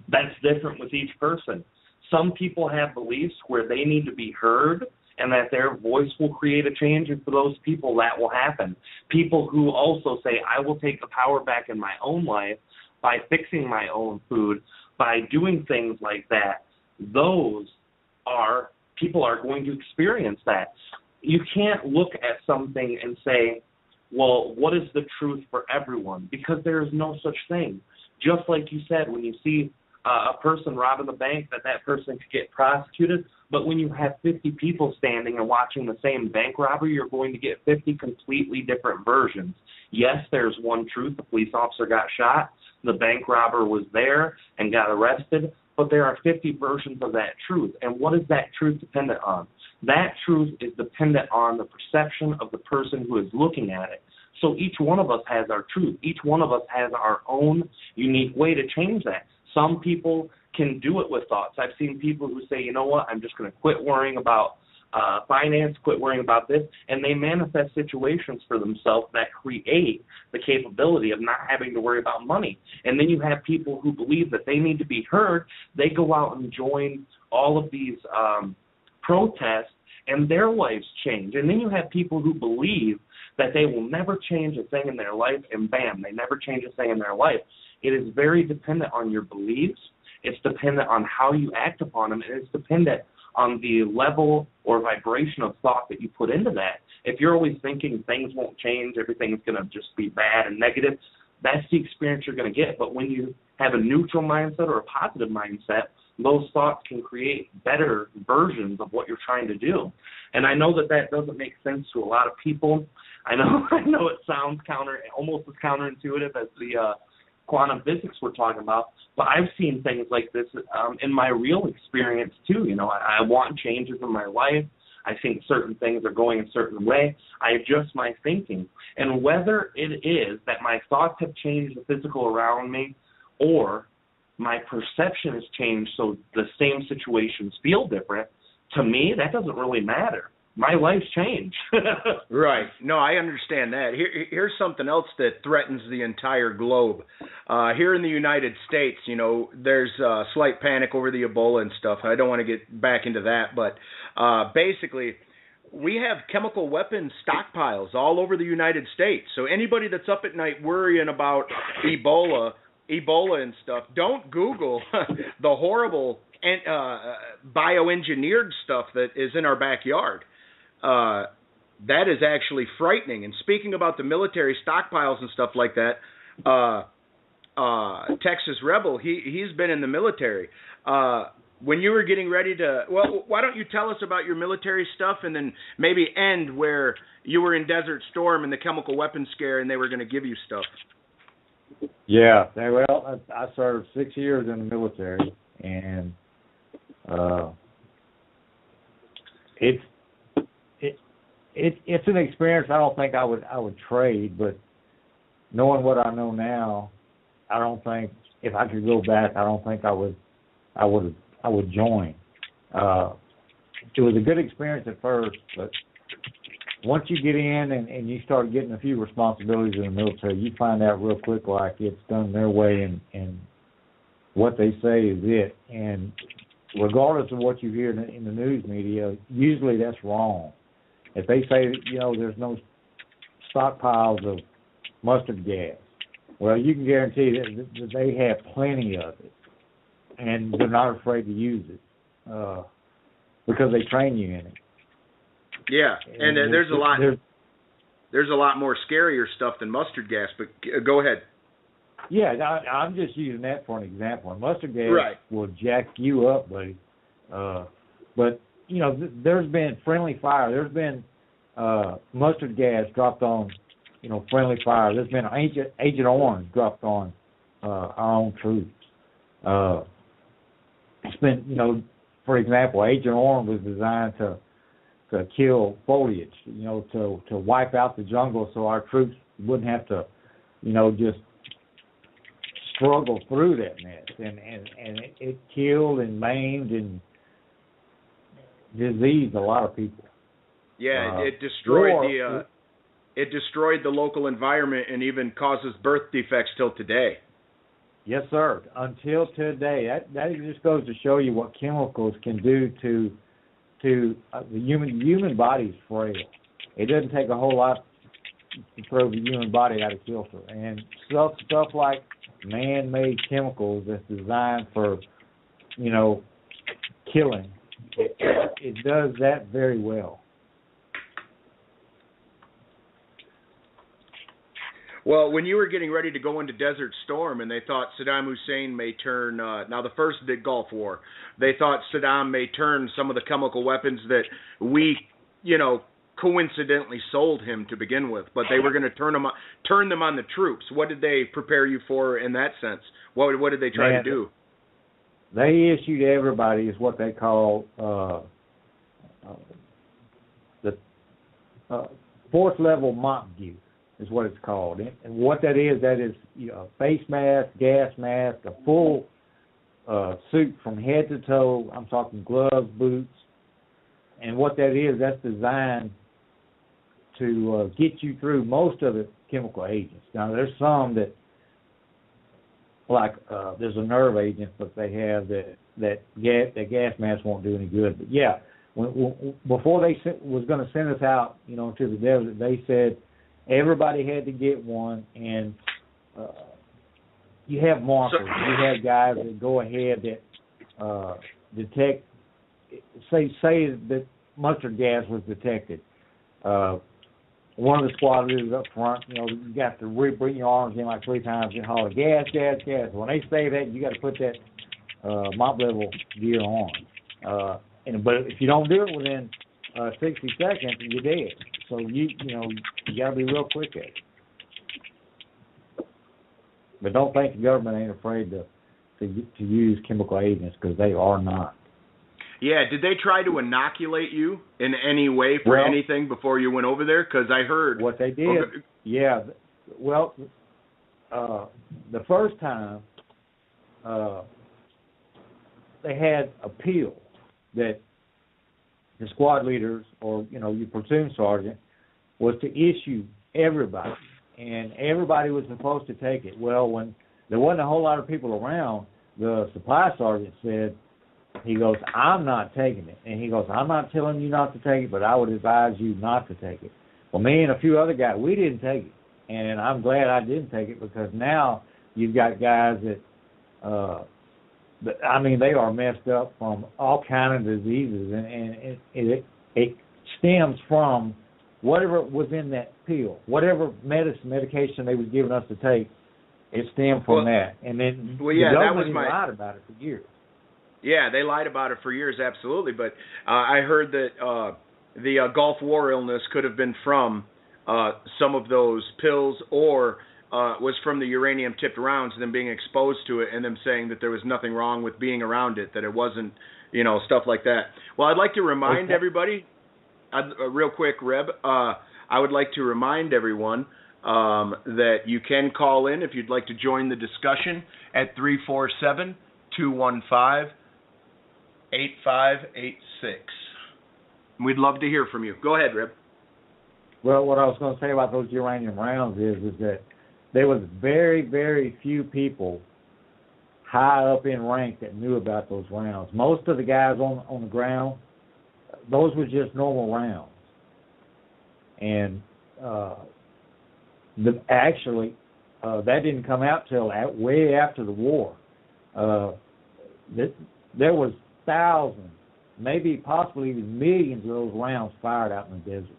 S1: That's different with each person. Some people have beliefs where they need to be heard and that their voice will create a change, and for those people that will happen. People who also say, I will take the power back in my own life by fixing my own food, by doing things like that, those are, people are going to experience that. You can't look at something and say, well, what is the truth for everyone? Because there is no such thing. Just like you said, when you see a person robbing the bank, that person could get prosecuted, but when you have 50 people standing and watching the same bank robbery, you're going to get 50 completely different versions. Yes, there's one truth. The police officer got shot. The bank robber was there and got arrested, but there are 50 versions of that truth. And what is that truth dependent on? That truth is dependent on the perception of the person who is looking at it. So each one of us has our truth. Each one of us has our own unique way to change that. Some people can do it with thoughts. I've seen people who say, you know what, I'm just going to quit worrying about finance, quit worrying about this, and they manifest situations for themselves that create the capability of not having to worry about money. And then you have people who believe that they need to be heard. They go out and join all of these protests, and their lives change. And then you have people who believe that they will never change a thing in their life, and bam, they never change a thing in their life. It is very dependent on your beliefs. It's dependent on how you act upon them, and it's dependent on the level or vibration of thought that you put into that. If you're always thinking things won't change, everything's going to just be bad and negative, that's the experience you're going to get. But when you have a neutral mindset or a positive mindset, those thoughts can create better versions of what you're trying to do. And I know that doesn't make sense to a lot of people. I know it sounds almost as counterintuitive as the quantum physics we're talking about, but I've seen things like this in my real experience too. You know, I want changes in my life. I think certain things are going a certain way. I adjust my thinking. And whether it is that my thoughts have changed the physical around me, or my perception has changed so the same situations feel different, to me, that doesn't really matter. My life's changed.
S2: Right. No, I understand that. Here's something else that threatens the entire globe. Here in the United States, you know, there's slight panic over the Ebola and stuff. I don't want to get back into that, but basically, we have chemical weapons stockpiles all over the United States. So anybody that's up at night worrying about Ebola and stuff, don't Google the horrible bioengineered stuff that is in our backyard. That is actually frightening. And speaking about the military stockpiles and stuff like that, Texas Rebel, he's been in the military. When you were getting ready to, well, why don't you tell us about your military stuff and then maybe end where you were in Desert Storm and the chemical weapons scare and they were going to give you stuff?
S3: Yeah, well, I served 6 years in the military, and it's an experience I don't think I would trade, but knowing what I know now, I don't think if I could go back, I don't think I would join. It was a good experience at first, but once you get in and you start getting a few responsibilities in the military, you find out real quick like it's done their way and what they say is it. And regardless of what you hear in the news media, usually that's wrong. If they say, you know, there's no stockpiles of mustard gas, well, you can guarantee that they have plenty of it, and they're not afraid to use it because they train you in it.
S2: Yeah, and there's a lot more scarier stuff than mustard gas, but go ahead.
S3: Yeah, I'm just using that for an example. And mustard gas will jack you up, buddy. But, you know, there's been friendly fire. There's been mustard gas dropped on, you know, friendly fire. There's been Agent Orange dropped on our own troops. It's been, you know, for example, Agent Orange was designed to kill foliage, you know, to wipe out the jungle so our troops wouldn't have to, you know, just struggle through that mess. And it killed and maimed and diseased a lot of people.
S2: Yeah, it destroyed the local environment and even causes birth defects till today.
S3: Yes, sir. Until today, that just goes to show you what chemicals can do to the human body's frail. It doesn't take a whole lot to throw the human body out of kilter. And stuff like man-made chemicals that's designed for, you know, killing, it does that very well.
S2: Well, when you were getting ready to go into Desert Storm and they thought Saddam Hussein may turn, now the first big Gulf War, they thought Saddam may turn some of the chemical weapons that we, you know, coincidentally sold him to begin with, but they were going to turn them on the troops. What did they prepare you for in that sense? What did they try to do?
S3: They issued everybody is what they call the fourth level Montague. Is what it's called. And what that is you know, a face mask, gas mask, a full suit from head to toe. I'm talking gloves, boots. And what that is, that's designed to get you through most of the chemical agents. Now, there's some that, like there's a nerve agent that they have that gas mask won't do any good. But, yeah, before they was going to send us out, you know, to the desert, they said, everybody had to get one, and you have markers. You have guys that go ahead that detect. Say that mustard gas was detected. One of the squad leaders up front, you know, you got to bring your arms in like 3 times and holler, gas, gas, gas. When they say that, you got to put that mop level gear on. But if you don't do it within 60 seconds, you're dead. So you got to be real quick at it. But don't think the government ain't afraid to use chemical agents, because they are not.
S2: Yeah, did they try to inoculate you in any way for anything before you went over there? Because I heard
S3: what they did. Yeah, well, the first time they had a pill that the squad leaders, or your platoon sergeant, was to issue everybody, and everybody was supposed to take it. Well, when there wasn't a whole lot of people around, the supply sergeant said, he goes, I'm not taking it. And he goes, I'm not telling you not to take it, but I would advise you not to take it. Well, me and a few other guys, we didn't take it. And I'm glad I didn't take it, because now you've got guys that, they are messed up from all kinds of diseases. And it stems from whatever was in that pill, whatever medication they was giving us to take, it stemmed from that. And then the government lied about it for years.
S2: Yeah, they lied about it for years, absolutely. But I heard that the Gulf War illness could have been from some of those pills, or was from the uranium-tipped rounds, them being exposed to it, and them saying that there was nothing wrong with being around it, that it wasn't, stuff like that. Well, I'd like to remind everybody, real quick, Reb, I would like to remind everyone that you can call in if you'd like to join the discussion at 347-215-8586. We'd love to hear from you. Go ahead, Rib.
S3: Well, what I was going to say about those uranium rounds is that there was very, very few people high up in rank that knew about those rounds. Most of the guys on the ground, those were just normal rounds. And that didn't come out till way after the war. There was thousands, maybe possibly even millions of those rounds fired out in the desert.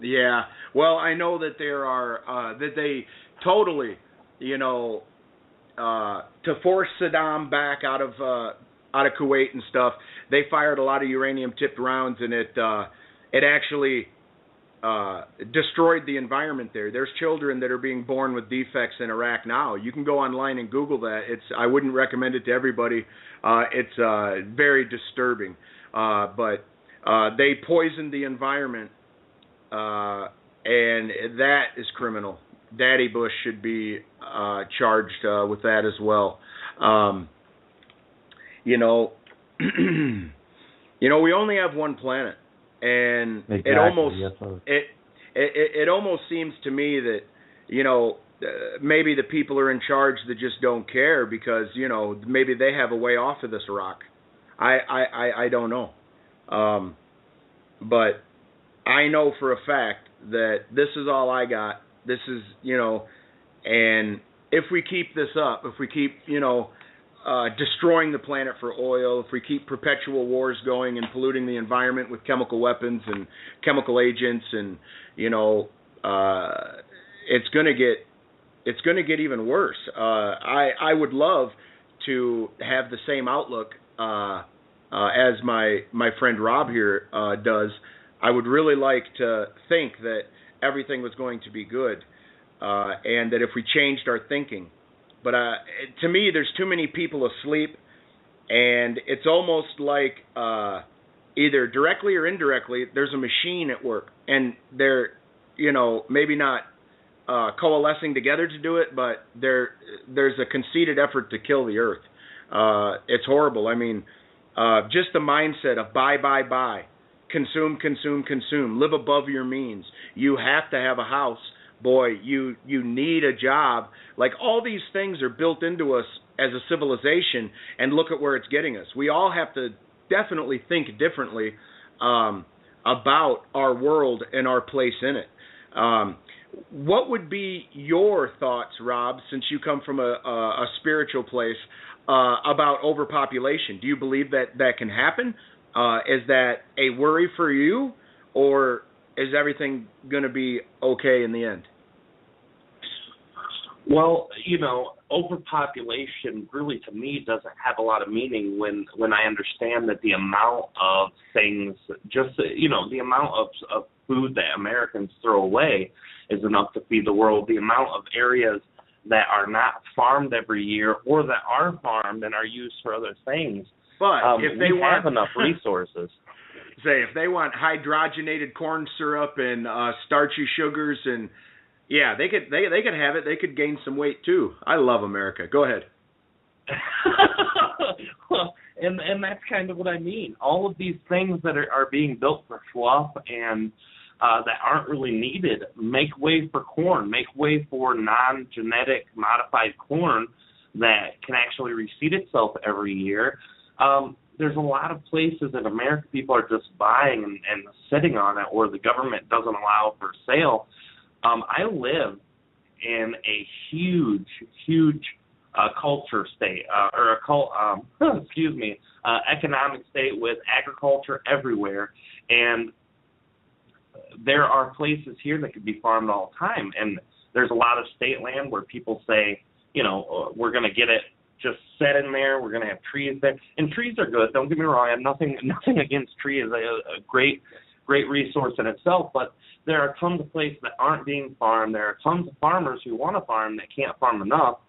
S2: Yeah, well, I know that there are that they totally, to force Saddam back out of Kuwait and stuff, they fired a lot of uranium-tipped rounds, and it actually destroyed the environment there. There's children that are being born with defects in Iraq now. You can go online and Google that. I wouldn't recommend it to everybody. It's very disturbing. But they poisoned the environment, and that is criminal. Daddy Bush should be charged with that as well. We only have one planet. And
S3: exactly.
S2: it almost seems to me that maybe the people are in charge that just don't care, because maybe they have a way off of this rock. I don't know, but I know for a fact that this is all I got. This is and if we keep this up, if we keep destroying the planet for oil, if we keep perpetual wars going and polluting the environment with chemical weapons and chemical agents, and it's going to get even worse. I would love to have the same outlook as my friend Rob here does. I would really like to think that everything was going to be good, and that if we changed our thinking. But to me, there's too many people asleep, and it's almost like either directly or indirectly, there's a machine at work, and they're, maybe not coalescing together to do it, but there's a conceited effort to kill the earth. It's horrible. I mean, just the mindset of buy, consume, live above your means. You have to have a house. Boy, you need a job. Like, all these things are built into us as a civilization, and look at where it's getting us. We all have to definitely think differently about our world and our place in it. What would be your thoughts, Rob, since you come from a spiritual place, about overpopulation? Do you believe that can happen? Is that a worry for you, or is everything going to be okay in the end?
S1: Well, overpopulation really, to me, doesn't have a lot of meaning when I understand that the amount of things, just, the amount of food that Americans throw away is enough to feed the world. The amount of areas that are not farmed every year or that are farmed and are used for other things.
S2: But if they
S1: have enough resources.
S2: Say, if they want hydrogenated corn syrup and starchy sugars, and they could have it. They could gain some weight too. I love America. Go ahead.
S1: Well, and that's kind of what I mean. All of these things that are being built for fluff and that aren't really needed make way for corn, make way for non-genetic modified corn that can actually reseed itself every year. There's a lot of places in America people are just buying and sitting on it, or the government doesn't allow for sale. I live in a huge culture state, economic state with agriculture everywhere, and there are places here that could be farmed all the time, and there's a lot of state land where people say, we're going to get it just set in there. We're going to have trees there, and trees are good. Don't get me wrong. I have nothing against trees. A great resource in itself. But there are tons of places that aren't being farmed. There are tons of farmers who want to farm that can't farm enough.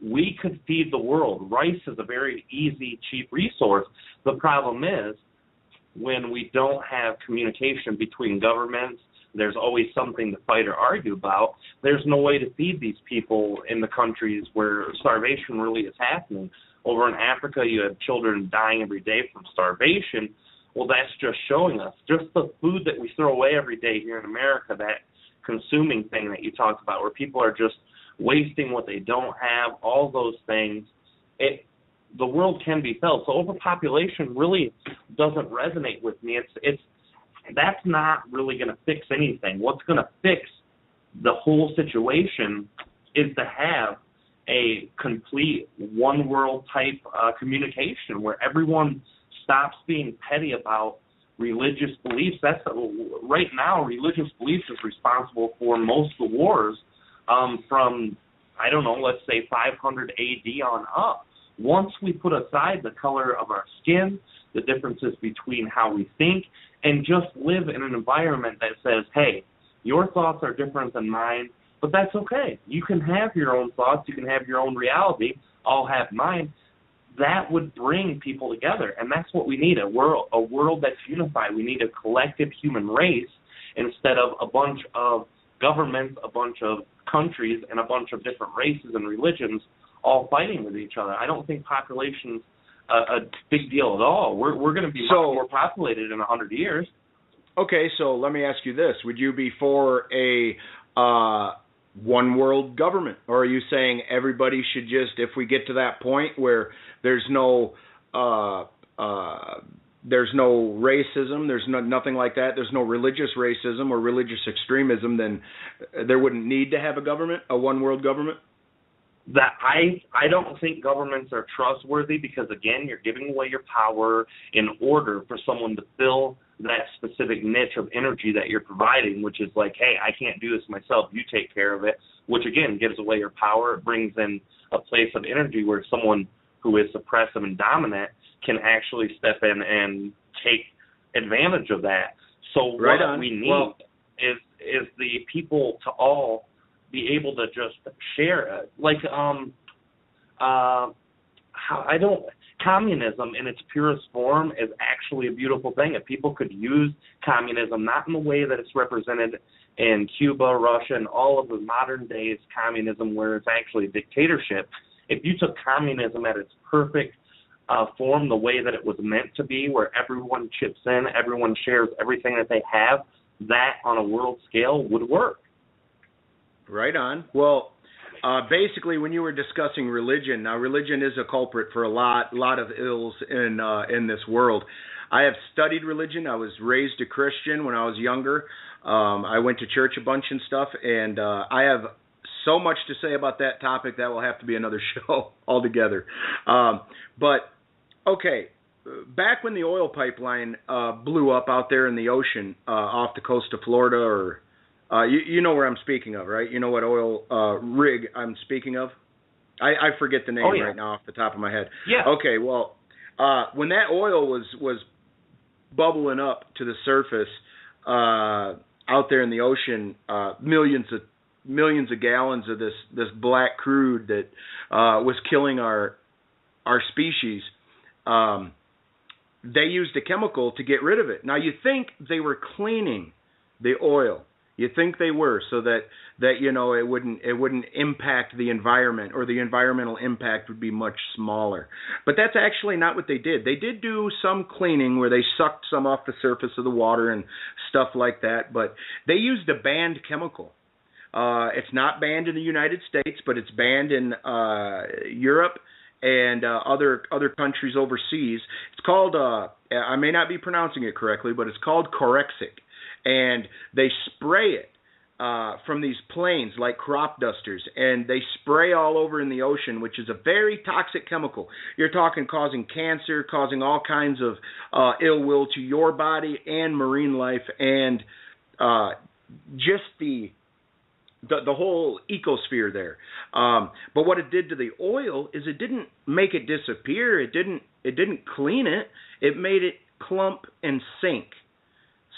S1: We could feed the world. Rice is a very easy, cheap resource. The problem is when we don't have communication between governments, there's always something to fight or argue about. There's no way to feed these people in the countries where starvation really is happening. Over in Africa, you have children dying every day from starvation. Well, that's just showing us just the food that we throw away every day here in America, that consuming thing that you talked about, where people are just wasting what they don't have, all those things. The world can be felt. So overpopulation really doesn't resonate with me. That's not really going to fix anything. What's going to fix the whole situation is to have a complete one world type communication where everyone stops being petty about religious beliefs. Right now, religious beliefs is responsible for most of the wars from, let's say 500 AD on up. Once we put aside the color of our skin, the differences between how we think, and just live in an environment that says, hey, your thoughts are different than mine, but that's okay. You can have your own thoughts. You can have your own reality. I'll have mine. That would bring people together, and that's what we need, a world that's unified. We need a collective human race instead of a bunch of governments, a bunch of countries, and a bunch of different races and religions all fighting with each other. I don't think population's a big deal at all. We're going to be much more populated in 100 years.
S2: Okay, so let me ask you this. Would you be for a one world government, or are you saying everybody should just, if we get to that point where there's no racism, there's nothing like that, there's no religious racism or religious extremism, then there wouldn't need to have a one world government?
S1: That I don't think governments are trustworthy because, again, you're giving away your power in order for someone to fill that specific niche of energy that you're providing, which is like, hey, I can't do this myself, you take care of it, which, again, gives away your power. It brings in a place of energy where someone who is suppressive and dominant can actually step in and take advantage of that. So what we need is the people to all be able to just share it. Like, communism in its purest form is actually a beautiful thing. If people could use communism, not in the way that it's represented in Cuba, Russia, and all of the modern days communism where it's actually a dictatorship, if you took communism at its perfect form, the way that it was meant to be, where everyone chips in, everyone shares everything that they have, that on a world scale would work.
S2: Right on. Well, basically, when you were discussing religion, now religion is a culprit for a lot of ills in this world. I have studied religion. I was raised a Christian when I was younger. I went to church a bunch and stuff, and I have so much to say about that topic that will have to be another show altogether. But okay, back when the oil pipeline blew up out there in the ocean off the coast of Florida, or you know where I'm speaking of, right? You know what oil rig I'm speaking of? I forget the name right now off the top of my head.
S1: Yeah.
S2: Okay, well, when that oil was bubbling up to the surface out there in the ocean, millions of gallons of this black crude that was killing our species, they used a chemical to get rid of it. Now, you think they were cleaning the oil. You think they were, so that it wouldn't impact the environment, or the environmental impact would be much smaller. But that's actually not what they did. They did do some cleaning where they sucked some off the surface of the water and stuff like that, but they used a banned chemical. It's not banned in the United States, but it's banned in Europe and other countries overseas. It's called, I may not be pronouncing it correctly, but it's called Corexic. And they spray it from these planes like crop dusters, and they spray all over in the ocean, which is a very toxic chemical. You're talking causing cancer, causing all kinds of ill will to your body and marine life, and just the whole ecosphere there. But what it did to the oil is it didn't make it disappear. It didn't clean it. It made it clump and sink.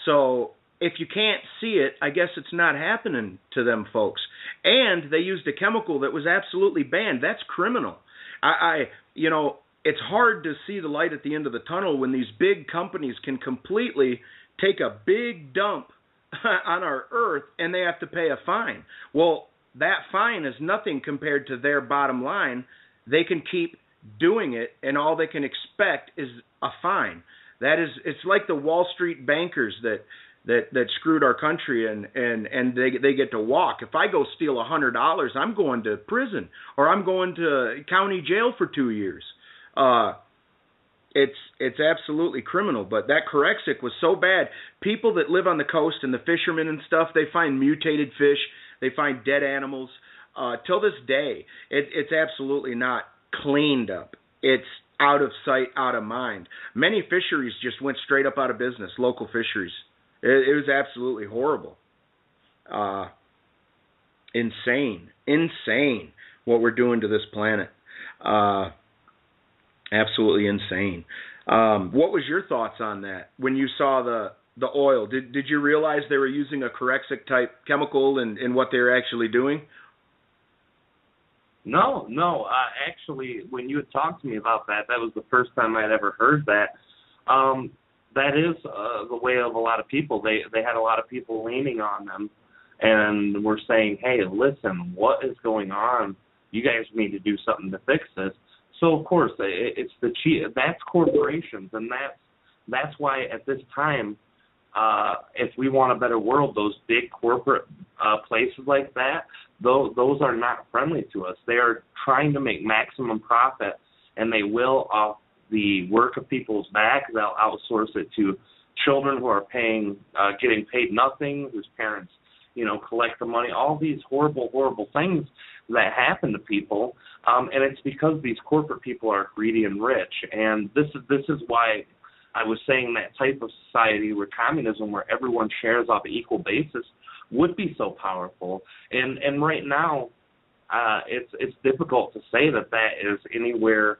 S2: So if you can't see it, I guess it's not happening to them folks. And they used a chemical that was absolutely banned. That's criminal. It's hard to see the light at the end of the tunnel when these big companies can completely take a big dump on our earth and they have to pay a fine. Well, that fine is nothing compared to their bottom line. They can keep doing it, and all they can expect is a fine. It's like the Wall Street bankers that screwed our country, and they get to walk. If I go steal $100, I'm going to prison, or I'm going to county jail for 2 years. It's absolutely criminal. But that Corexic was so bad. People that live on the coast and the fishermen and stuff, they find mutated fish, they find dead animals. Till this day, it's absolutely not cleaned up. It's out of sight, out of mind. Many fisheries just went straight up out of business, local fisheries. It was absolutely horrible. Insane what we're doing to this planet. Absolutely insane. What was your thoughts on that when you saw the oil? Did you realize they were using a Corexic type chemical in what they were actually doing?
S1: No. Actually, when you had talked to me about that was the first time I'd ever heard that. That is the way of a lot of people. They had a lot of people leaning on them and were saying, hey, listen, what is going on? You guys need to do something to fix this. So, of course, it's that's corporations, and that's why at this time, if we want a better world, those big corporate places like that, those are not friendly to us. They are trying to make maximum profit, and they will off the work of people's back. They'll outsource it to children who are getting paid nothing, whose parents, collect the money. All these horrible, horrible things that happen to people, and it's because these corporate people are greedy and rich. And this is why I was saying that type of society where communism, where everyone shares off an equal basis, would be so powerful. And right now, it's difficult to say that is anywhere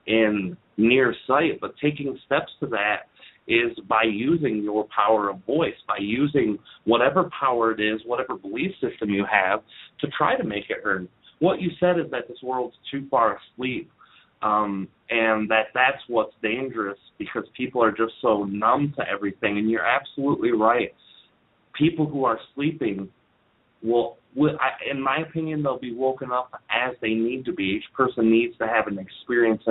S1: in near sight, but taking steps to that is by using your power of voice, by using whatever power it is, whatever belief system you have, to try to make it heard. What you said is that this world's too far asleep, and that's what's dangerous, because people are just so numb to everything. And you're absolutely right. People who are sleeping will, in my opinion, they'll be woken up as they need to be. Each person needs to have an experience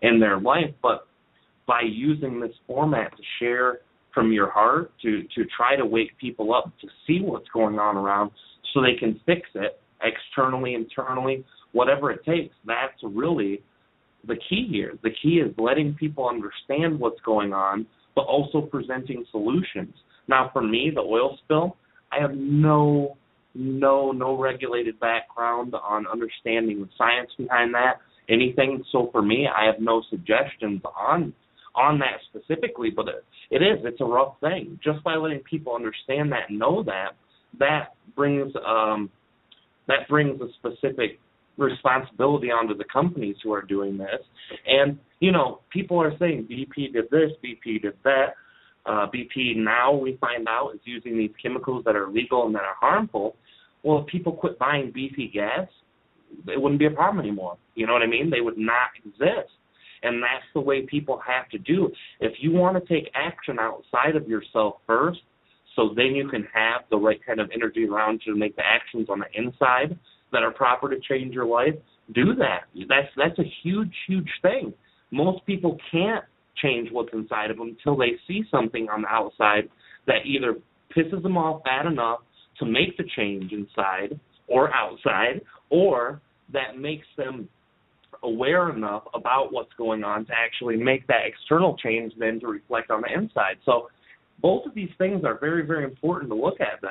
S1: in their life, but by using this format to share from your heart, to try to wake people up to see what's going on around so they can fix it externally, internally, whatever it takes, that's really the key here. The key is letting people understand what's going on, but also presenting solutions. Now, for me, the oil spill, I have no regulated background on understanding the science behind that, anything. So for me, I have no suggestions on that specifically, but it's a rough thing. Just by letting people understand that and know that brings a specific responsibility onto the companies who are doing this. And, you know, people are saying BP did this, BP did that. BP now, we find out, is using these chemicals that are legal and that are harmful. Well, if people quit buying BP gas, it wouldn't be a problem anymore. You know what I mean? They would not exist. And that's the way people have to do. If you want to take action outside of yourself first, so then you can have the right kind of energy around you to make the actions on the inside that are proper to change your life, do that. That's a huge, huge thing. Most people can't change what's inside of them until they see something on the outside that either pisses them off bad enough to make the change inside or outside, or that makes them aware enough about what's going on to actually make that external change then to reflect on the inside. So both of these things are very, very important to look at.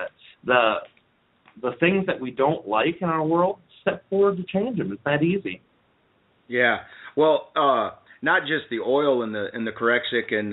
S1: The things that we don't like in our world, step forward to change them. It's that easy.
S2: Yeah. Well, not just the oil in the Corexic and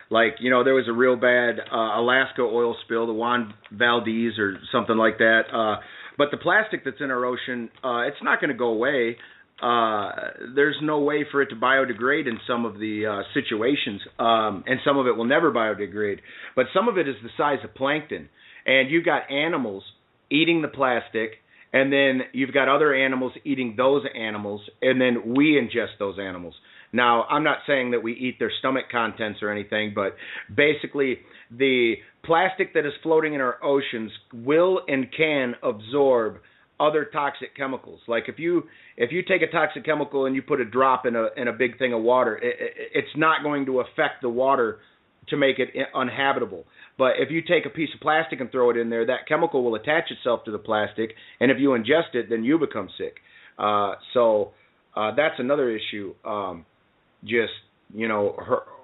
S2: like, you know, there was a real bad Alaska oil spill, the Juan Valdez or something like that. But the plastic that's in our ocean, it's not going to go away. There's no way for it to biodegrade in some of the situations, and some of it will never biodegrade. But some of it is the size of plankton, and you've got animals eating the plastic, and then you've got other animals eating those animals, and then we ingest those animals. Now, I'm not saying that we eat their stomach contents or anything, but basically the plastic that is floating in our oceans will and can absorb other toxic chemicals. Like if you take a toxic chemical and you put a drop in a big thing of water, it's not going to affect the water to make it uninhabitable. But if you take a piece of plastic and throw it in there, that chemical will attach itself to the plastic, and if you ingest it, then you become sick. So that's another issue. Just, you know,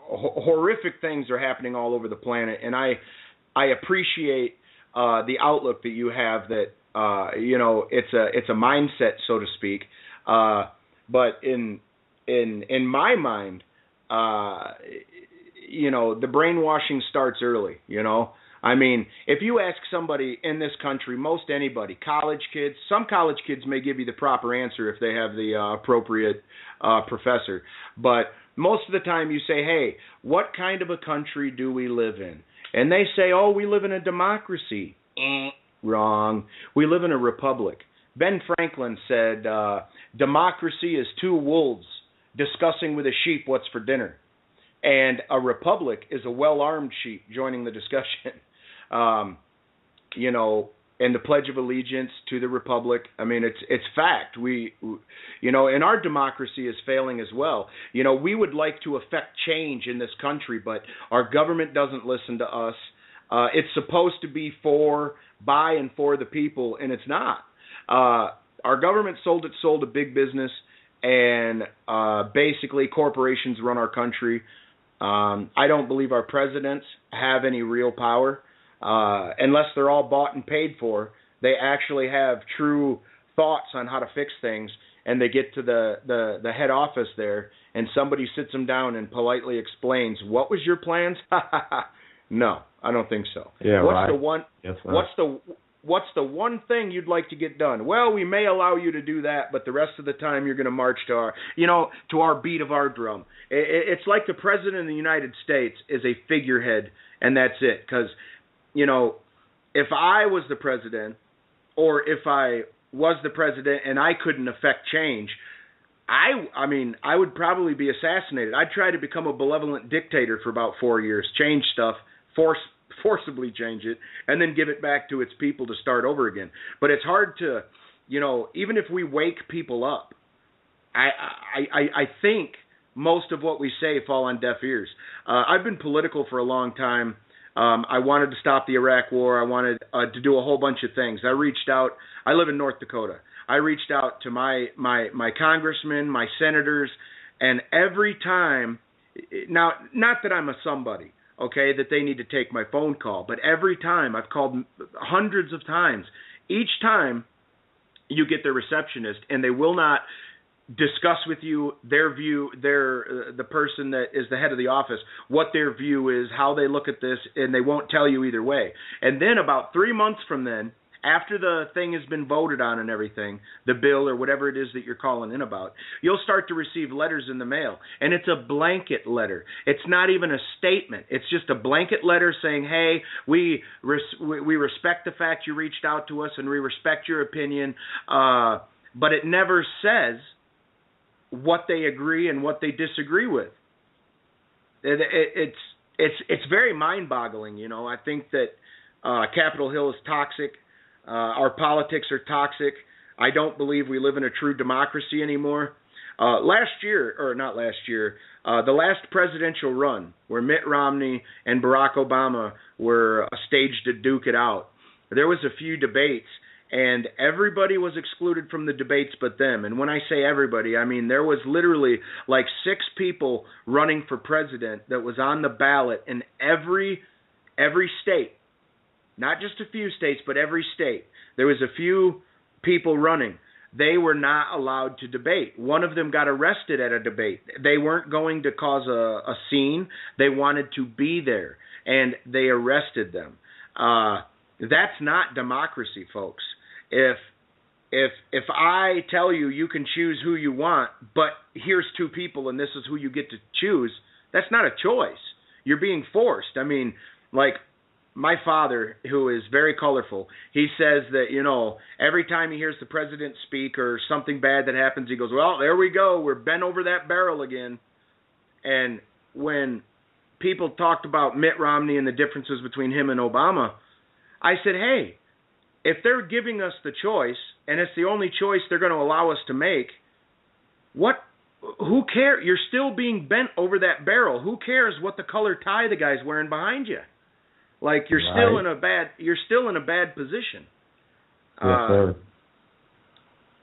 S2: horrific things are happening all over the planet, and I appreciate the outlook that you have that, you know, it's a mindset, so to speak. But in my mind, you know, the brainwashing starts early, you know. I mean, if you ask somebody in this country, most anybody, college kids, some college kids may give you the proper answer if they have the appropriate professor. But most of the time you say, hey, what kind of a country do we live in? And they say, oh, we live in a democracy. Wrong. We live in a republic. Ben Franklin said, democracy is two wolves discussing with a sheep what's for dinner. And a republic is a well-armed sheep joining the discussion. You know, and the Pledge of Allegiance to the Republic. I mean, it's fact. We, you know, and our democracy is failing as well. You know, we would like to affect change in this country, but our government doesn't listen to us. It's supposed to be for, by, and for the people, and it's not. Our government sold its soul to big business, and basically corporations run our country. I don't believe our presidents have any real power. Unless they're all bought and paid for, they actually have true thoughts on how to fix things, and they get to the head office there, and somebody sits them down and politely explains, what was your plans? No, I don't think so.
S3: Yeah,
S2: what's
S3: right.
S2: the one?
S3: Yes, right.
S2: What's the one thing you'd like to get done? Well, we may allow you to do that, but the rest of the time you're going to march to our beat of our drum. It's like the president of the United States is a figurehead, and that's it. Because, you know, if I was the president, or if I was the president and I couldn't affect change, I mean, I would probably be assassinated. I'd try to become a benevolent dictator for about 4 years, change stuff, forcibly change it, and then give it back to its people to start over again. But it's hard to, you know, even if we wake people up, I think most of what we say fall on deaf ears. I've been political for a long time. I wanted to stop the Iraq War. I wanted to do a whole bunch of things. I reached out. I live in North Dakota. I reached out to my congressmen, my senators, and every time, now, not that I'm a somebody, okay, that they need to take my phone call, but every time, I've called hundreds of times. Each time you get their receptionist, and they will not discuss with you their view, the person that is the head of the office, what their view is, how they look at this, and they won't tell you either way. And then about 3 months from then, after the thing has been voted on and everything, the bill or whatever it is that you're calling in about, you'll start to receive letters in the mail. And it's a blanket letter. It's not even a statement. It's just a blanket letter saying, hey, we respect the fact you reached out to us and we respect your opinion. But it never says what they agree and what they disagree with. It's very mind-boggling, you know. I think that Capitol Hill is toxic. Our politics are toxic. I don't believe we live in a true democracy anymore. The last presidential run where Mitt Romney and Barack Obama were staged to duke it out, there was a few debates, and everybody was excluded from the debates but them. And when I say everybody, I mean there was literally like 6 people running for president that was on the ballot in every state. Not just a few states, but every state. There was a few people running. They were not allowed to debate. One of them got arrested at a debate. They weren't going to cause a scene. They wanted to be there, and they arrested them. That's not democracy, folks. If I tell you you can choose who you want, but here's 2 people and this is who you get to choose, that's not a choice. You're being forced. I mean, like my father, who is very colorful, he says that, you know, every time he hears the president speak or something bad that happens, he goes, well, there we go. We're bent over that barrel again. And when people talked about Mitt Romney and the differences between him and Obama, I said, hey, if they're giving us the choice, and it's the only choice they're going to allow us to make, who cares? You're still being bent over that barrel. Who cares what the color tie the guy's wearing behind you? Like you're still in a bad position.
S3: Yes, sir.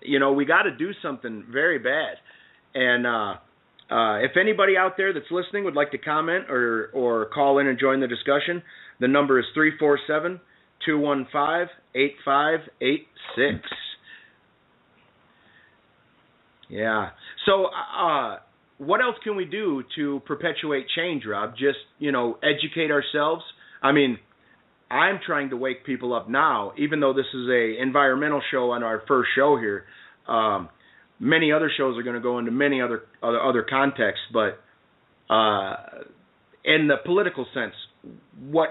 S2: You know, we got to do something very bad. And if anybody out there that's listening would like to comment or call in and join the discussion, the number is 347-215-8586. Yeah. So what else can we do to perpetuate change, Rob? Just, you know, educate ourselves? I mean, I'm trying to wake people up now, even though this is a environmental show on our first show here. Many other shows are going to go into many other contexts, but in the political sense, what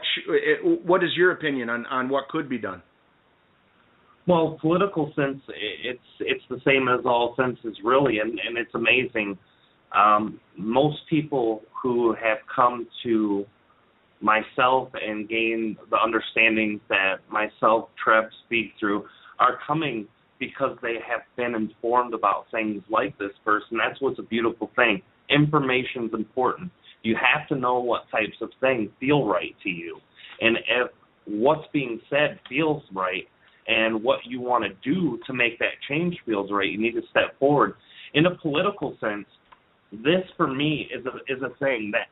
S2: is your opinion on what could be done?
S1: Well, political sense, it's the same as all senses, really, and it's amazing. Most people who have come to myself and gain the understanding that myself, Trev, speak through are coming because they have been informed about things like this first, and that's what's a beautiful thing. Information's important. You have to know what types of things feel right to you, and if what's being said feels right and what you want to do to make that change feels right, you need to step forward. In a political sense, this for me is a thing that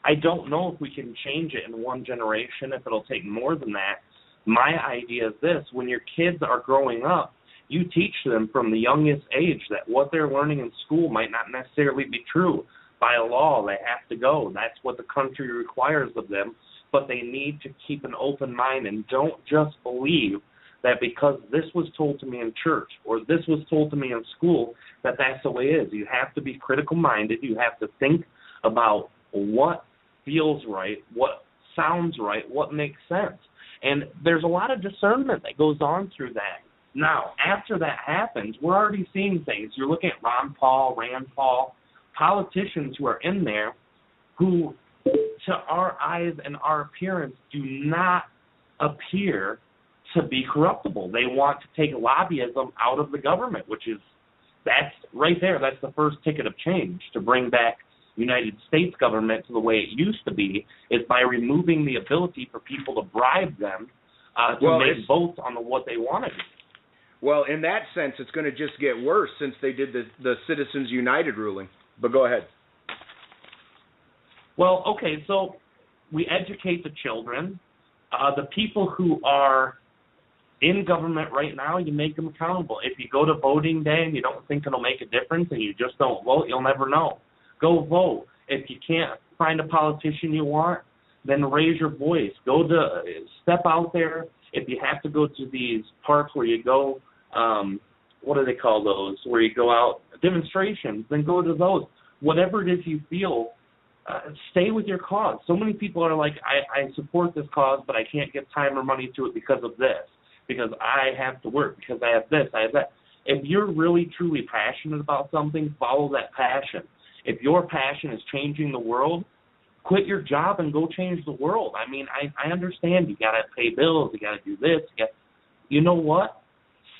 S1: I don't know if we can change it in one generation, if it'll take more than that. My idea is this: when your kids are growing up, you teach them from the youngest age that what they're learning in school might not necessarily be true. By law, they have to go. That's what the country requires of them, but they need to keep an open mind and don't just believe that because this was told to me in church or this was told to me in school, that that's the way it is. You have to be critical-minded. You have to think about what feels right, what sounds right, what makes sense. And there's a lot of discernment that goes on through that. Now, after that happens, we're already seeing things. You're looking at Ron Paul, Rand Paul, politicians who are in there who, to our eyes and our appearance, do not appear to be corruptible. They want to take lobbyism out of the government, that's right there. That's the first ticket of change to bring back United States government to the way it used to be, is by removing the ability for people to bribe them to make votes on what they want to do.
S2: Well, in that sense, it's going to just get worse since they did the Citizens United ruling. But go ahead.
S1: Well, okay, so we educate the children. The people who are in government right now, you make them accountable. If you go to voting day and you don't think it'll make a difference and you just don't vote, you'll never know. Go vote. If you can't find a politician you want, then raise your voice. Step out there If you have to go to these parks where you go, what do they call those, where you go out, demonstrations, then go to those. Whatever it is you feel, stay with your cause. So many people are like, I support this cause, but I can't give time or money to it because of this, because I have to work, because I have this, I have that. If you're really, truly passionate about something, follow that passion. If your passion is changing the world, quit your job and go change the world. I mean, I understand you got to pay bills, you got to do this. You know what?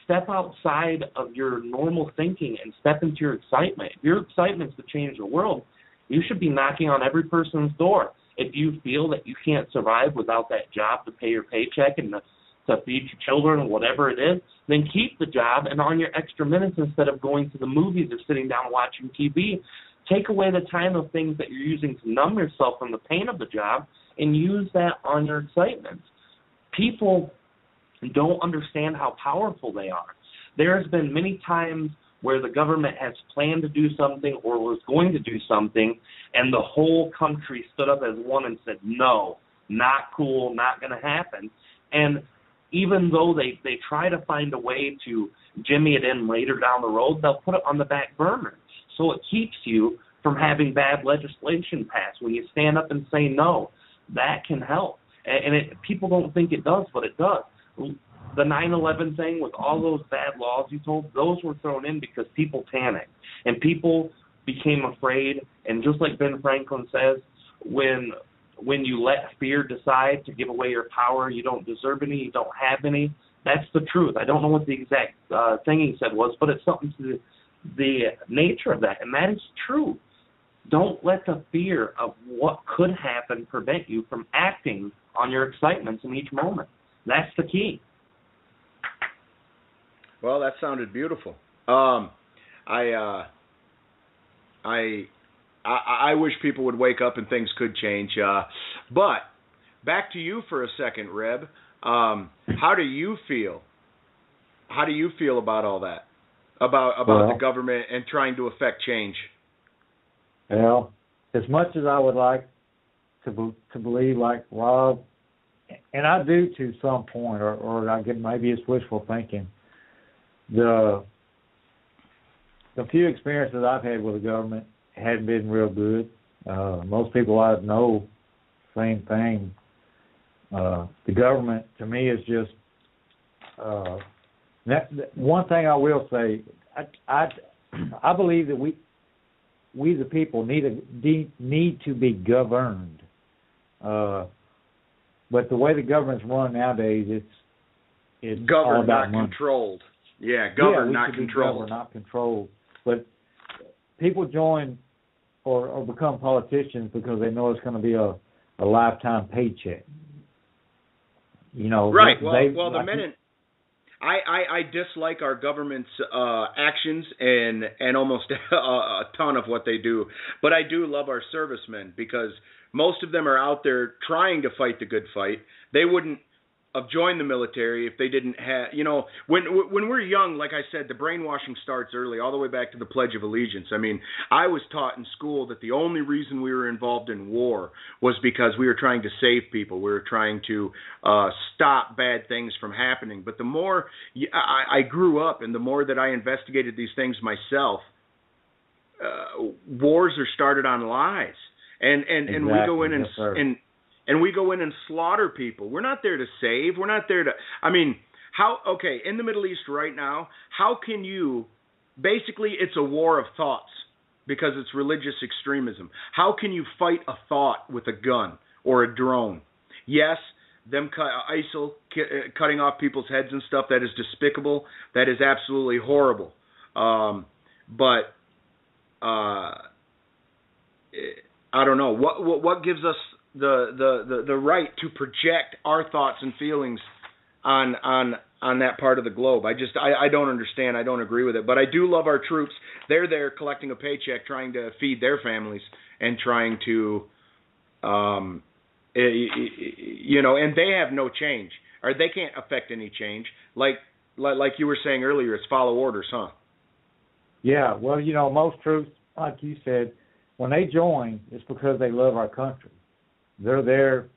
S1: Step outside of your normal thinking and step into your excitement. If your excitement is to change the world, you should be knocking on every person's door. If you feel that you can't survive without that job to pay your paycheck and to feed your children or whatever it is, then keep the job, and on your extra minutes, instead of going to the movies or sitting down watching TV, take away the time of things that you're using to numb yourself from the pain of the job and use that on your excitement. People don't understand how powerful they are. There's been many times where the government has planned to do something or was going to do something, and the whole country stood up as one and said, no, not cool, not going to happen. And even though they try to find a way to jimmy it in later down the road, they'll put it on the back burner. So it keeps you from having bad legislation passed. When you stand up and say no, that can help. And people don't think it does, but it does. The 9/11 thing with all those bad laws you told, those were thrown in because people panicked. And people became afraid. And just like Ben Franklin says, when you let fear decide to give away your power, you don't deserve any, you don't have any. That's the truth. I don't know what the exact thing he said was, but it's something to the nature of that, and that is true. Don't let the fear of what could happen prevent you from acting on your excitements in each moment. That's the key.
S2: Well, that sounded beautiful. I wish people would wake up and things could change. But back to you for a second, Reb. How do you feel? How do you feel about all that? About the government and trying to affect change?
S3: Well, as much as I would like to believe like Rob, and I do to some point, or I get maybe it's wishful thinking, the few experiences I've had with the government hadn't been real good. Most people I know, same thing. The government, to me, is just one thing I will say. I believe that we the people need to be governed. But the way the government's run nowadays, it's
S2: governed,
S3: all about
S2: not
S3: money.
S2: Controlled. Yeah, governed, not controlled.
S3: Governed, not controlled. But people join or become politicians because they know it's going to be a lifetime paycheck. You know,
S2: right. The minute I dislike our government's actions and almost a ton of what they do, but I do love our servicemen because most of them are out there trying to fight the good fight. They wouldn't have joined the military if they didn't have, when we're young, like I said, the brainwashing starts early, all the way back to the Pledge of Allegiance. I mean, I was taught in school that the only reason we were involved in war was because we were trying to save people. We were trying to stop bad things from happening. But the more I grew up and the more that I investigated these things myself, wars are started on lies. And
S3: exactly.
S2: We go in and
S3: yes,
S2: and we go in and slaughter people. We're not there to save. We're not there to, in the Middle East right now, how can you, basically it's a war of thoughts because it's religious extremism. How can you fight a thought with a gun or a drone? Yes, ISIL cutting off people's heads and stuff, that is despicable. That is absolutely horrible. But I don't know. What gives us the right to project our thoughts and feelings on that part of the globe? I don't understand. I don't agree with it. But I do love our troops. They're there collecting a paycheck, trying to feed their families, and trying to, and they have no change, or they can't affect any change. Like you were saying earlier, it's follow orders, huh? Yeah.
S3: Well, most troops, like you said, when they join, it's because they love our country. They're there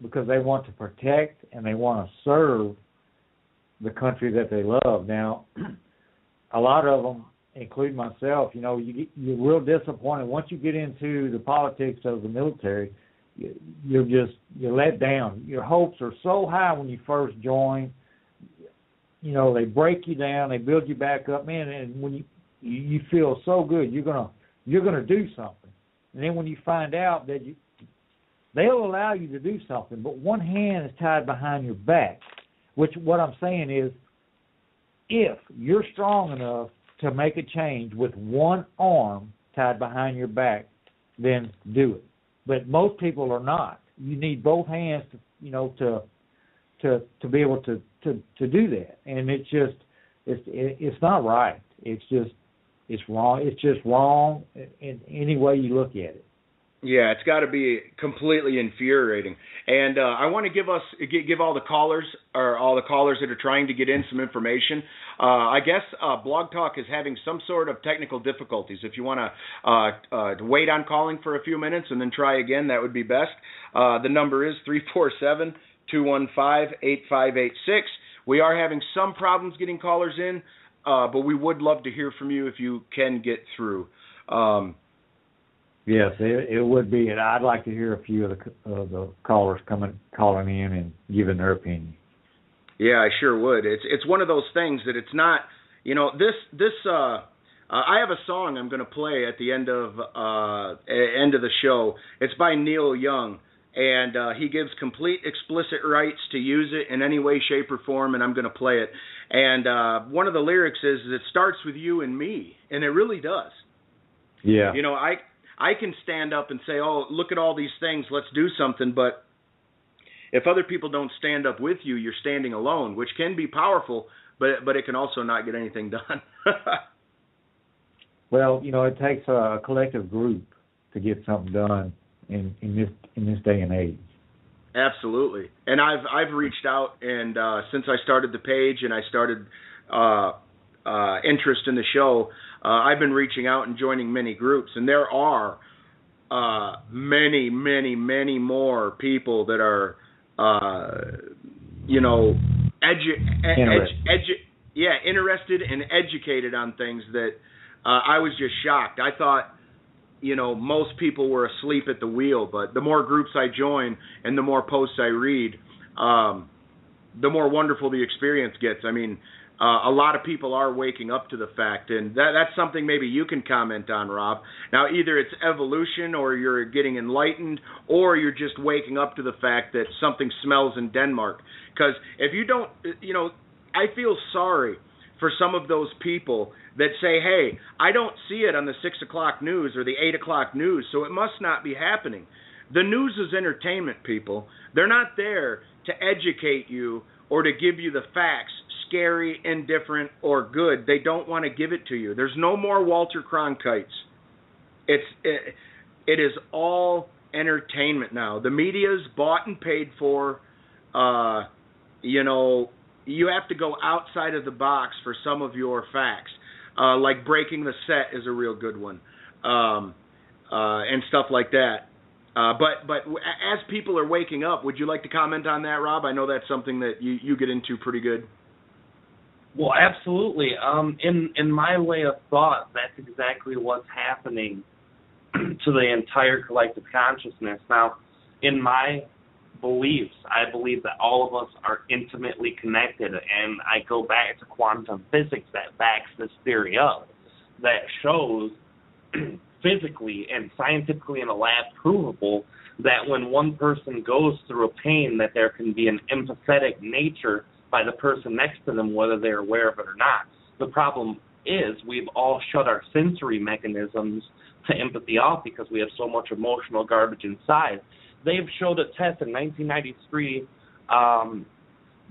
S3: because they want to protect and they want to serve the country that they love. Now, a lot of them, including myself, you know, you're real disappointed once you get into the politics of the military. You're let down. Your hopes are so high when you first join. You know, they break you down, they build you back up, man, and when you feel so good, you're gonna do something. And then when you find out that they'll allow you to do something, but one hand is tied behind your back. Which what I'm saying is, if you're strong enough to make a change with one arm tied behind your back, then do it. But most people are not. You need both hands to, you know, to be able to do that. And it's not right. It's wrong. It's just wrong in any way you look at it.
S2: Yeah, it's got to be completely infuriating. And I want to give all the callers that are trying to get in some information. I guess Blog Talk is having some sort of technical difficulties. If you want to wait on calling for a few minutes and then try again, that would be best. The number is 347-215-8586. We are having some problems getting callers in, but we would love to hear from you if you can get through.
S3: Yes, it would be, and I'd like to hear a few of the callers calling in and giving their opinion.
S2: Yeah, I sure would. It's one of those things that it's not, you know, this. I have a song I'm going to play at the end of the show. It's by Neil Young, and he gives complete explicit rights to use it in any way, shape, or form, and I'm going to play it. And one of the lyrics is, "It starts with you and me," and it really does.
S3: Yeah.
S2: You know, I can stand up and say, oh, look at all these things, let's do something, but if other people don't stand up with you, you're standing alone, which can be powerful, but it can also not get anything done.
S3: Well, you know, it takes a collective group to get something done in this day and age.
S2: Absolutely. And I've reached out, and since I started the page and I started interest in the show, I've been reaching out and joining many groups, and there are many, many, many more people that are, you know, interested and educated on things that I was just shocked. I thought, you know, most people were asleep at the wheel, but the more groups I join and the more posts I read, the more wonderful the experience gets. I mean, a lot of people are waking up to the fact, and that's something maybe you can comment on, Rob. Now, either it's evolution, or you're getting enlightened, or you're just waking up to the fact that something smells in Denmark. Because if you don't, you know, I feel sorry for some of those people that say, hey, I don't see it on the 6 o'clock news or the 8 o'clock news, so it must not be happening. The news is entertainment, people. They're not there to educate you or to give you the facts, scary, indifferent, or good. They don't want to give it to you. There's no more Walter Cronkites. It is all entertainment now. The media's bought and paid for. You know, you have to go outside of the box for some of your facts. Like breaking the set is a real good one, and stuff like that. But as people are waking up, would you like to comment on that, Rob? I know that's something that you get into pretty good.
S1: Well, absolutely. In my way of thought, that's exactly what's happening to the entire collective consciousness. Now, in my beliefs, I believe that all of us are intimately connected, and I go back to quantum physics that backs this theory up, that shows physically and scientifically in a lab provable that when one person goes through a pain, that there can be an empathetic nature by the person next to them, whether they're aware of it or not. The problem is we've all shut our sensory mechanisms to empathy off because we have so much emotional garbage inside. They've showed a test in 1993.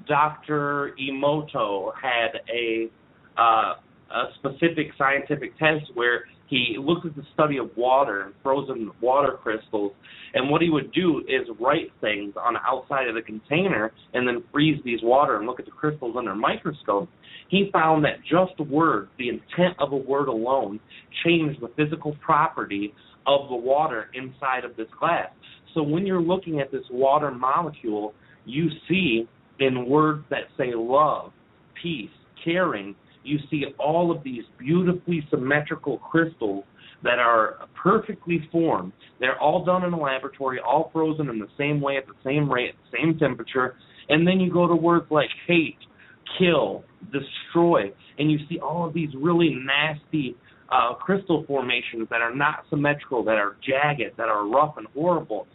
S1: Dr. Emoto had a specific scientific test where he looked at the study of water and frozen water crystals, and what he would do is write things on the outside of the container and then freeze these water and look at the crystals under a microscope. He found that just words, the intent of a word alone, changed the physical property of the water inside of this glass. So when you're looking at this water molecule, you see in words that say love, peace, caring, you see all of these beautifully symmetrical crystals that are perfectly formed. They're all done in a laboratory, all frozen in the same way, at the same rate, same temperature. And then you go to words like hate, kill, destroy, and you see all of these really nasty crystal formations that are not symmetrical, that are jagged, that are rough and horrible.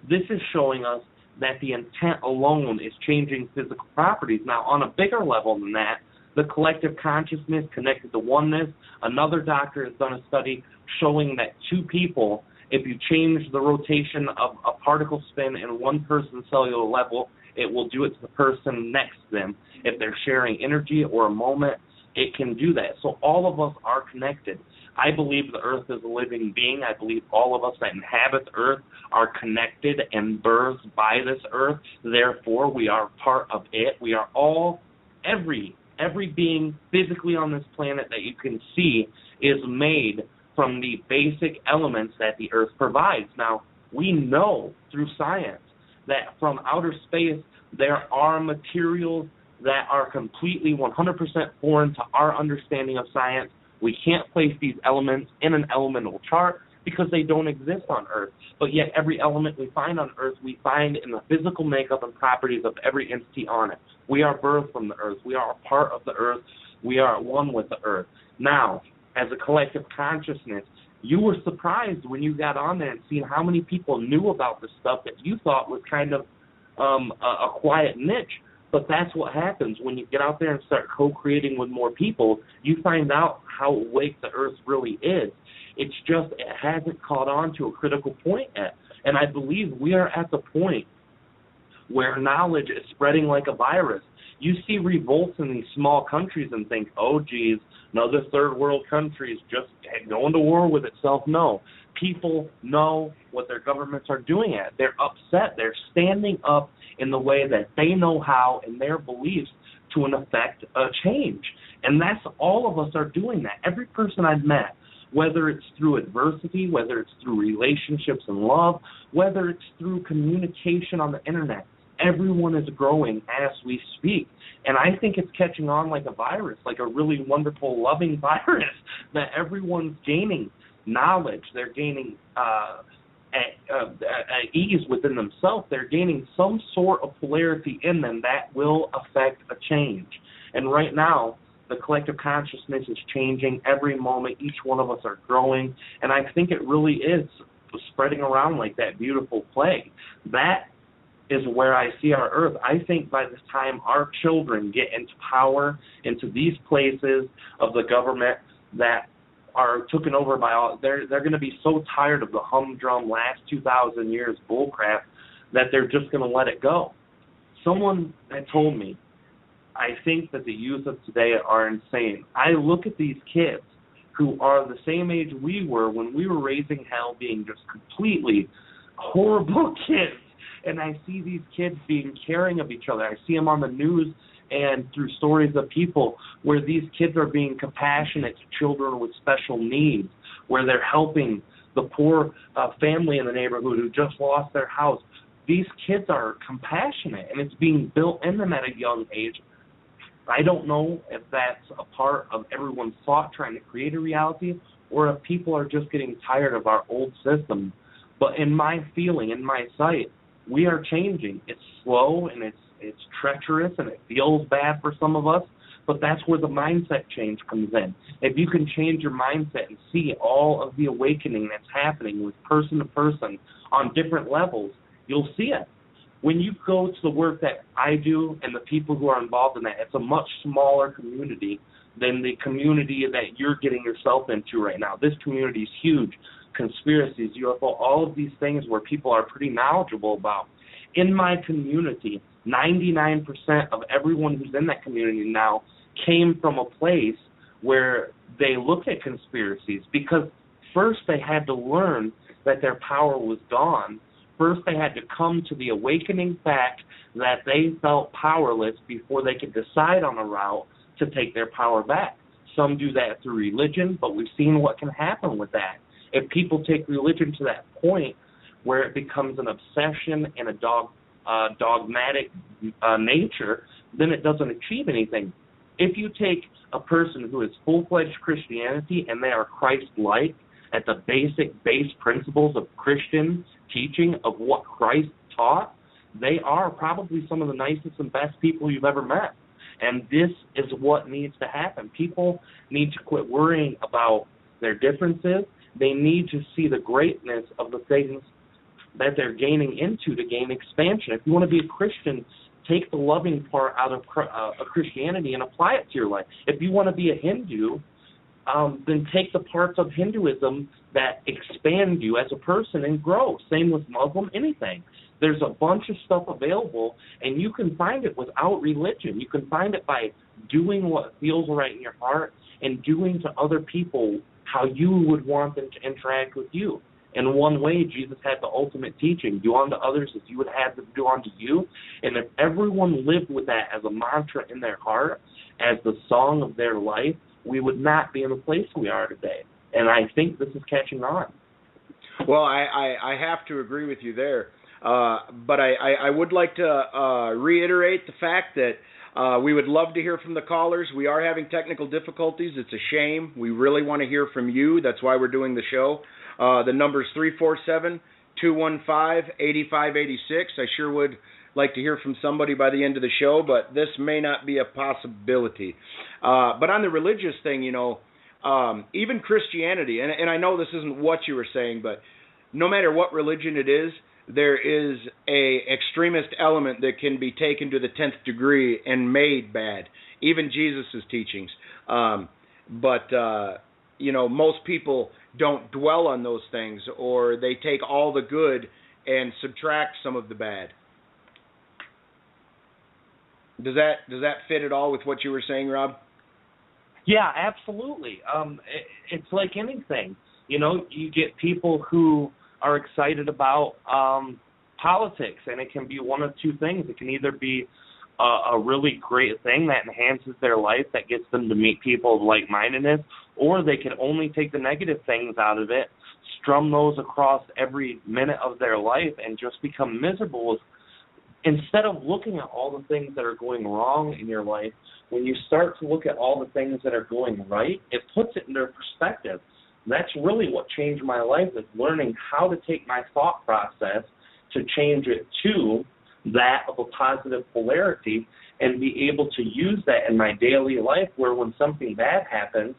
S1: This is showing us that the intent alone is changing physical properties. Now, on a bigger level than that, the collective consciousness connected to oneness. Another doctor has done a study showing that two people, if you change the rotation of a particle spin in one person's cellular level, it will do it to the person next to them. If they're sharing energy or a moment, it can do that. So all of us are connected. I believe the earth is a living being. I believe all of us that inhabit the earth are connected and birthed by this earth. Therefore, we are part of it. We are all, every being physically on this planet that you can see is made from the basic elements that the earth provides. Now, we know through science that from outer space there are materials that are completely 100% foreign to our understanding of science. We can't place these elements in an elemental chart because they don't exist on Earth. But yet every element we find on Earth, we find in the physical makeup and properties of every entity on it. We are birthed from the Earth. We are a part of the Earth. We are one with the Earth. Now, as a collective consciousness, you were surprised when you got on there and seen how many people knew about this stuff that you thought was kind of a quiet niche. But that's what happens when you get out there and start co-creating with more people. You find out how awake the Earth really is. It's just it hasn't caught on to a critical point yet. And I believe we are at the point where knowledge is spreading like a virus. You see revolts in these small countries and think, oh, geez, another third world country is just going to war with itself. No. People know what their governments are doing at. They're upset. They're standing up in the way that they know how in their beliefs to effect a change. And that's all of us are doing that. Every person I've met, whether it's through adversity, whether it's through relationships and love, whether it's through communication on the internet, everyone is growing as we speak. And I think it's catching on like a virus, like a really wonderful, loving virus, that everyone's gaining knowledge. They're gaining ease within themselves. They're gaining some sort of polarity in them that will affect a change. And right now, the collective consciousness is changing every moment. Each one of us are growing. And I think it really is spreading around like that beautiful plague. That is where I see our Earth. I think by the time our children get into power, into these places of the government that are taken over by all, they're going to be so tired of the humdrum last 2,000 years bullcrap that they're just going to let it go. Someone had told me, I think that the youth of today are insane. I look at these kids who are the same age we were when we were raising hell, being just completely horrible kids. And I see these kids being caring of each other. I see them on the news and through stories of people where these kids are being compassionate to children with special needs, where they're helping the poor family in the neighborhood who just lost their house. These kids are compassionate, and it's being built in them at a young age. I don't know if that's a part of everyone's thought trying to create a reality, or if people are just getting tired of our old system. But in my feeling, in my sight, we are changing. It's slow and it's treacherous and it feels bad for some of us, but that's where the mindset change comes in. If you can change your mindset and see all of the awakening that's happening with person to person on different levels, you'll see it. When you go to the work that I do and the people who are involved in that, it's a much smaller community than the community that you're getting yourself into right now. This community is huge. Conspiracies, UFO, all of these things where people are pretty knowledgeable about. In my community, 99% of everyone who's in that community now came from a place where they looked at conspiracies because first they had to learn that their power was gone. First they had to come to the awakening fact that they felt powerless before they could decide on a route to take their power back. Some do that through religion, but we've seen what can happen with that. If people take religion to that point where it becomes an obsession and a dogmatic nature, then it doesn't achieve anything. If you take a person who is full-fledged Christianity and they are Christ-like at the base principles of Christian teaching of what Christ taught, they are probably some of the nicest and best people you've ever met. And this is what needs to happen. People need to quit worrying about their differences. They need to see the greatness of the things that they're gaining into to gain expansion. If you want to be a Christian, take the loving part out of Christianity and apply it to your life. If you want to be a Hindu, then take the parts of Hinduism that expand you as a person and grow. Same with Muslim, anything. There's a bunch of stuff available, and you can find it without religion. You can find it by doing what feels right in your heart and doing to other people how you would want them to interact with you. In one way, Jesus had the ultimate teaching: do unto others as you would have them do unto you. And if everyone lived with that as a mantra in their heart, as the song of their life, we would not be in the place we are today. And I think this is catching on.
S2: Well, I have to agree with you there. But I would like to reiterate the fact that we would love to hear from the callers. We are having technical difficulties. It's a shame. We really want to hear from you. That's why we're doing the show. The number's 347-215-8586. I sure would like to hear from somebody by the end of the show, but this may not be a possibility. But on the religious thing, even Christianity, and I know this isn't what you were saying, but no matter what religion it is, there is a extremist element that can be taken to the 10th degree and made bad, even Jesus' teachings. But most people don't dwell on those things, or they take all the good and subtract some of the bad. Does that fit at all with what you were saying, Rob?
S1: Yeah, absolutely. It's like anything. You get people who are excited about politics, and it can be one of two things. It can either be a really great thing that enhances their life, that gets them to meet people of like-mindedness, or they can only take the negative things out of it, strum those across every minute of their life, and just become miserable. Instead of looking at all the things that are going wrong in your life, when you start to look at all the things that are going right, it puts it into perspective. That's really what changed my life, is learning how to take my thought process to change it to that of a positive polarity and be able to use that in my daily life, where when something bad happens,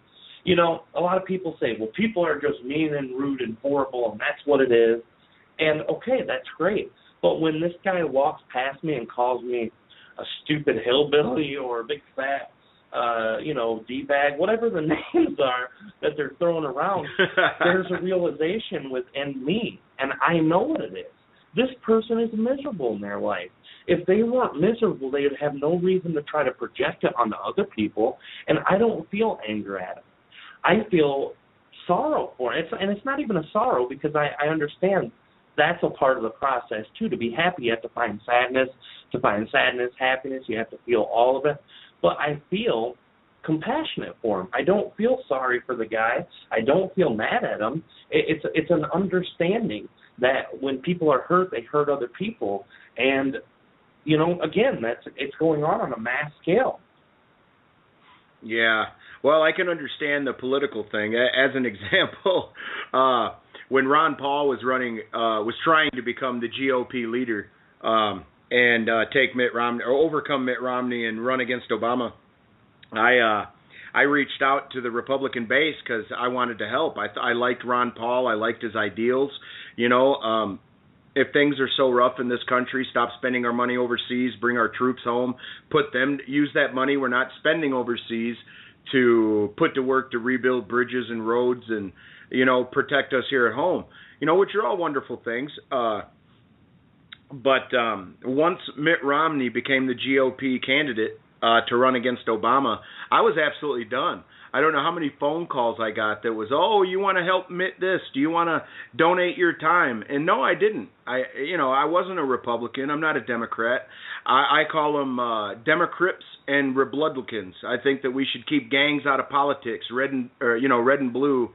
S1: a lot of people say, well, people are just mean and rude and horrible, and that's what it is. And, okay, that's great. But when this guy walks past me and calls me a stupid hillbilly or a big fat, D-bag, whatever the names are that they're throwing around, there's a realization within me, and I know what it is. This person is miserable in their life. If they weren't miserable, they would have no reason to try to project it onto other people, and I don't feel anger at them. I feel sorrow for it, and it's not even a sorrow, because I understand that's a part of the process, too. To be happy, you have to find sadness. To find sadness, happiness, you have to feel all of it. But I feel compassionate for him. I don't feel sorry for the guy. I don't feel mad at him. It's an understanding that when people are hurt, they hurt other people. And, again, it's going on a mass scale.
S2: Yeah. Well, I can understand the political thing. As an example, when Ron Paul was trying to become the GOP leader and take Mitt Romney, or overcome Mitt Romney and run against Obama, I reached out to the Republican base because I wanted to help. I liked Ron Paul. I liked his ideals. If things are so rough in this country, stop spending our money overseas, bring our troops home, use that money we're not spending overseas to put to work to rebuild bridges and roads and, protect us here at home, which are all wonderful things. But once Mitt Romney became the GOP candidate to run against Obama, I was absolutely done. I don't know how many phone calls I got that was, oh, you want to help Mitt this? Do you want to donate your time? And no, I didn't. I wasn't a Republican. I'm not a Democrat. I call them Democrats and Republicans. I think that we should keep gangs out of politics. Red and blue,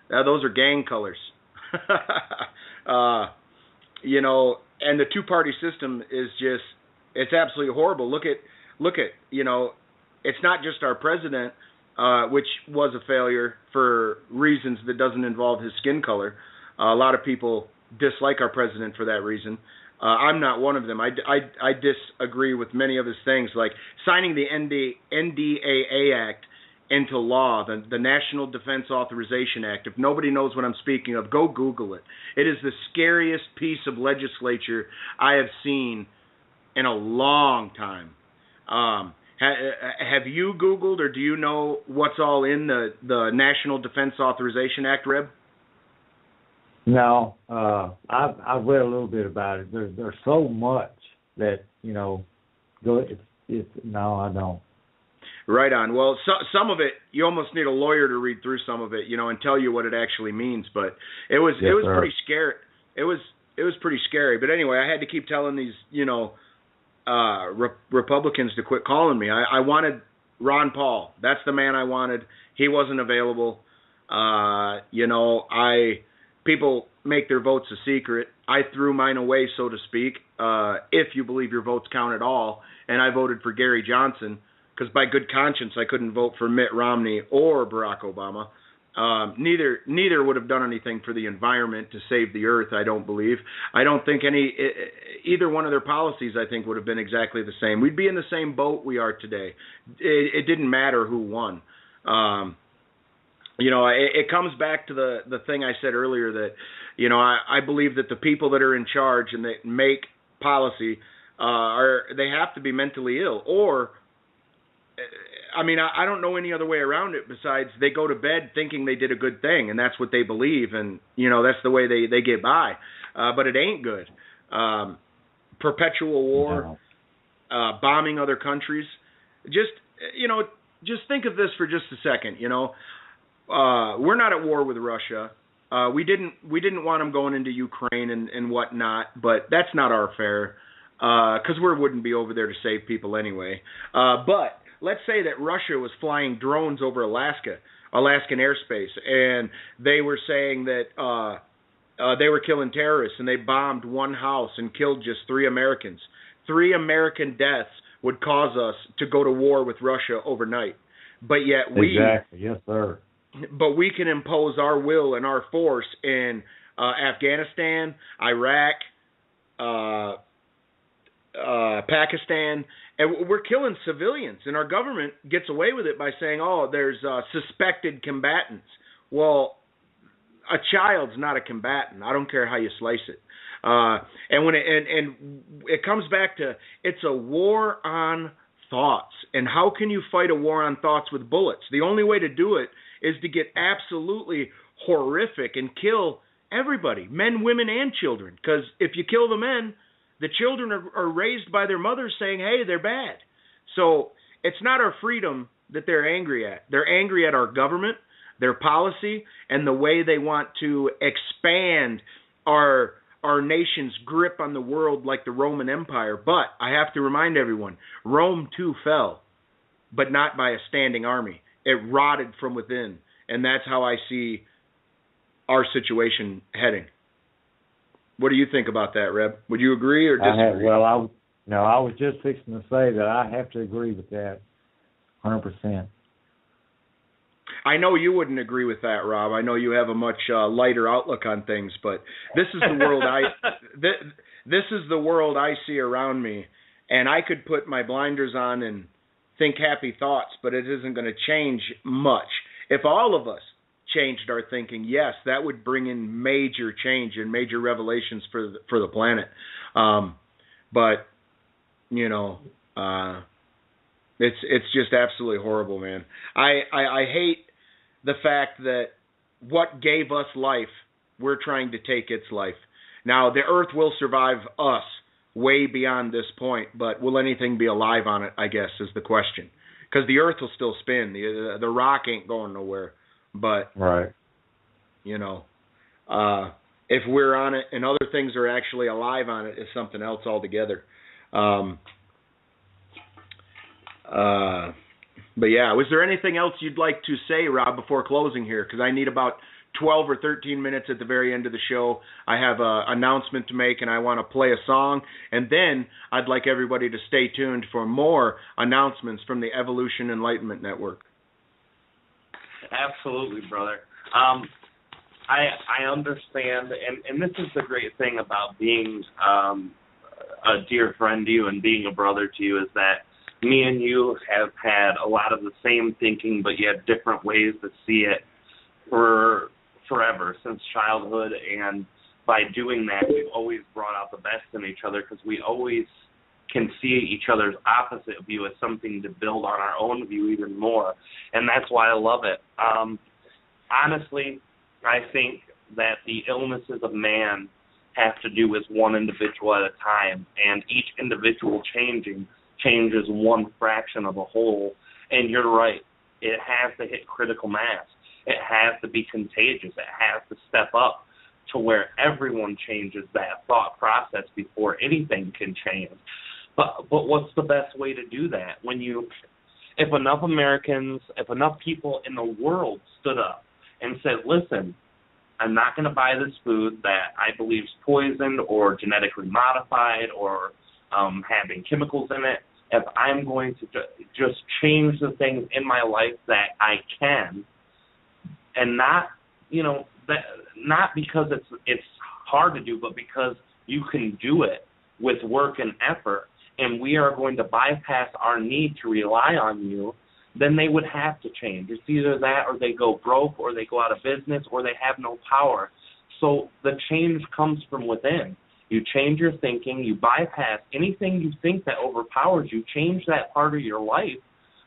S2: those are gang colors. And the two-party system is it's absolutely horrible. Look at it's not just our president, which was a failure for reasons that doesn't involve his skin color. A lot of people dislike our president for that reason. I'm not one of them. I disagree with many of his things, like signing the NDAA Act into law, the National Defense Authorization Act. If nobody knows what I'm speaking of, go Google it. It is the scariest piece of legislature I have seen in a long time. Have you Googled, or do you know what's all in the National Defense Authorization Act, Reb?
S3: No, I've read a little bit about it. There's so much that no, I don't.
S2: Right on. Well, some of it you almost need a lawyer to read through some of it, and tell you what it actually means. But it was pretty scary. It was pretty scary. But anyway, I had to keep telling these Republicans to quit calling me. I wanted Ron Paul. That's the man I wanted. He wasn't available. People make their votes a secret. I threw mine away, so to speak, if you believe your votes count at all. And I voted for Gary Johnson because by good conscience I couldn't vote for Mitt Romney or Barack Obama. Neither would have done anything for the environment to save the earth, I don't believe. I don't think either one of their policies, I think, would have been exactly the same. We'd be in the same boat we are today. It didn't matter who won. It comes back to the thing I said earlier that, I believe that the people that are in charge and that make policy they have to be mentally ill, or I don't know any other way around it besides they go to bed thinking they did a good thing, and that's what they believe, and that's the way they get by. But it ain't good. Perpetual war, bombing other countries. Just think of this for just a second. We're not at war with Russia. We didn't want them going into Ukraine and whatnot, but that's not our affair because we wouldn't be over there to save people anyway. But let's say that Russia was flying drones over Alaskan airspace, and they were saying that they were killing terrorists, and they bombed one house and killed just 3 Americans. 3 American deaths would cause us to go to war with Russia overnight. But yet
S3: exactly, yes, sir.
S2: But we can impose our will and our force in Afghanistan, Iraq, Pakistan, and we're killing civilians. And our government gets away with it by saying, "Oh, there's suspected combatants." Well, a child's not a combatant. I don't care how you slice it. And when it comes back to it's a war on thoughts. And how can you fight a war on thoughts with bullets? The only way to do it is to get absolutely horrific and kill everybody, men, women, and children. Because if you kill the men, the children are raised by their mothers saying, hey, they're bad. So it's not our freedom that they're angry at. They're angry at our government, their policy, and the way they want to expand our nation's grip on the world like the Roman Empire. But I have to remind everyone, Rome too fell, but not by a standing army. It rotted from within, and that's how I see our situation heading. What do you think about that, Reb? Would you agree or disagree?
S3: I was just fixing to say that I have to agree with that 100%.
S2: I know you wouldn't agree with that, Rob. I know you have a much lighter outlook on things, but this is the world this is the world I see around me, and I could put my blinders on and think happy thoughts, but it isn't going to change much. If all of us changed our thinking, yes, that would bring in major change and major revelations for the planet. But it's just absolutely horrible, man. I hate the fact that what gave us life, we're trying to take its life. Now, the earth will survive us way beyond this point, but will anything be alive on it, I guess, is the question. Because the earth will still spin. The rock ain't going nowhere. But,
S3: right.
S2: If we're on it and other things are actually alive on it, is something else altogether. But yeah, was there anything else you'd like to say, Rob, before closing here? Because I need about 12 or 13 minutes at the very end of the show, I have an announcement to make, and I want to play a song. And then I'd like everybody to stay tuned for more announcements from the Evolution Enlightenment Network.
S1: Absolutely, brother. I understand, and this is the great thing about being a dear friend to you and being a brother to you, is that me and you have had a lot of the same thinking, but yet different ways to see it for forever, since childhood. And by doing that, we've always brought out the best in each other, because we always can see each other's opposite view as something to build on our own view even more. And that's why I love it. Honestly, I think that the illnesses of man have to do with one individual at a time, and each individual changes one fraction of a whole. And you're right, it has to hit critical mass. It has to be contagious. It has to step up to where everyone changes that thought process before anything can change. But what's the best way to do that? If enough Americans, if enough people in the world stood up and said, listen, I'm not going to buy this food that I believe is poisoned or genetically modified or having chemicals in it. If I'm going to just change the things in my life that I can, and not because it's hard to do, but because you can do it with work and effort, and we are going to bypass our need to rely on you, then they would have to change. It's either that, or they go broke, or they go out of business, or they have no power. So the change comes from within. You change your thinking, you bypass anything you think that overpowers you, change that part of your life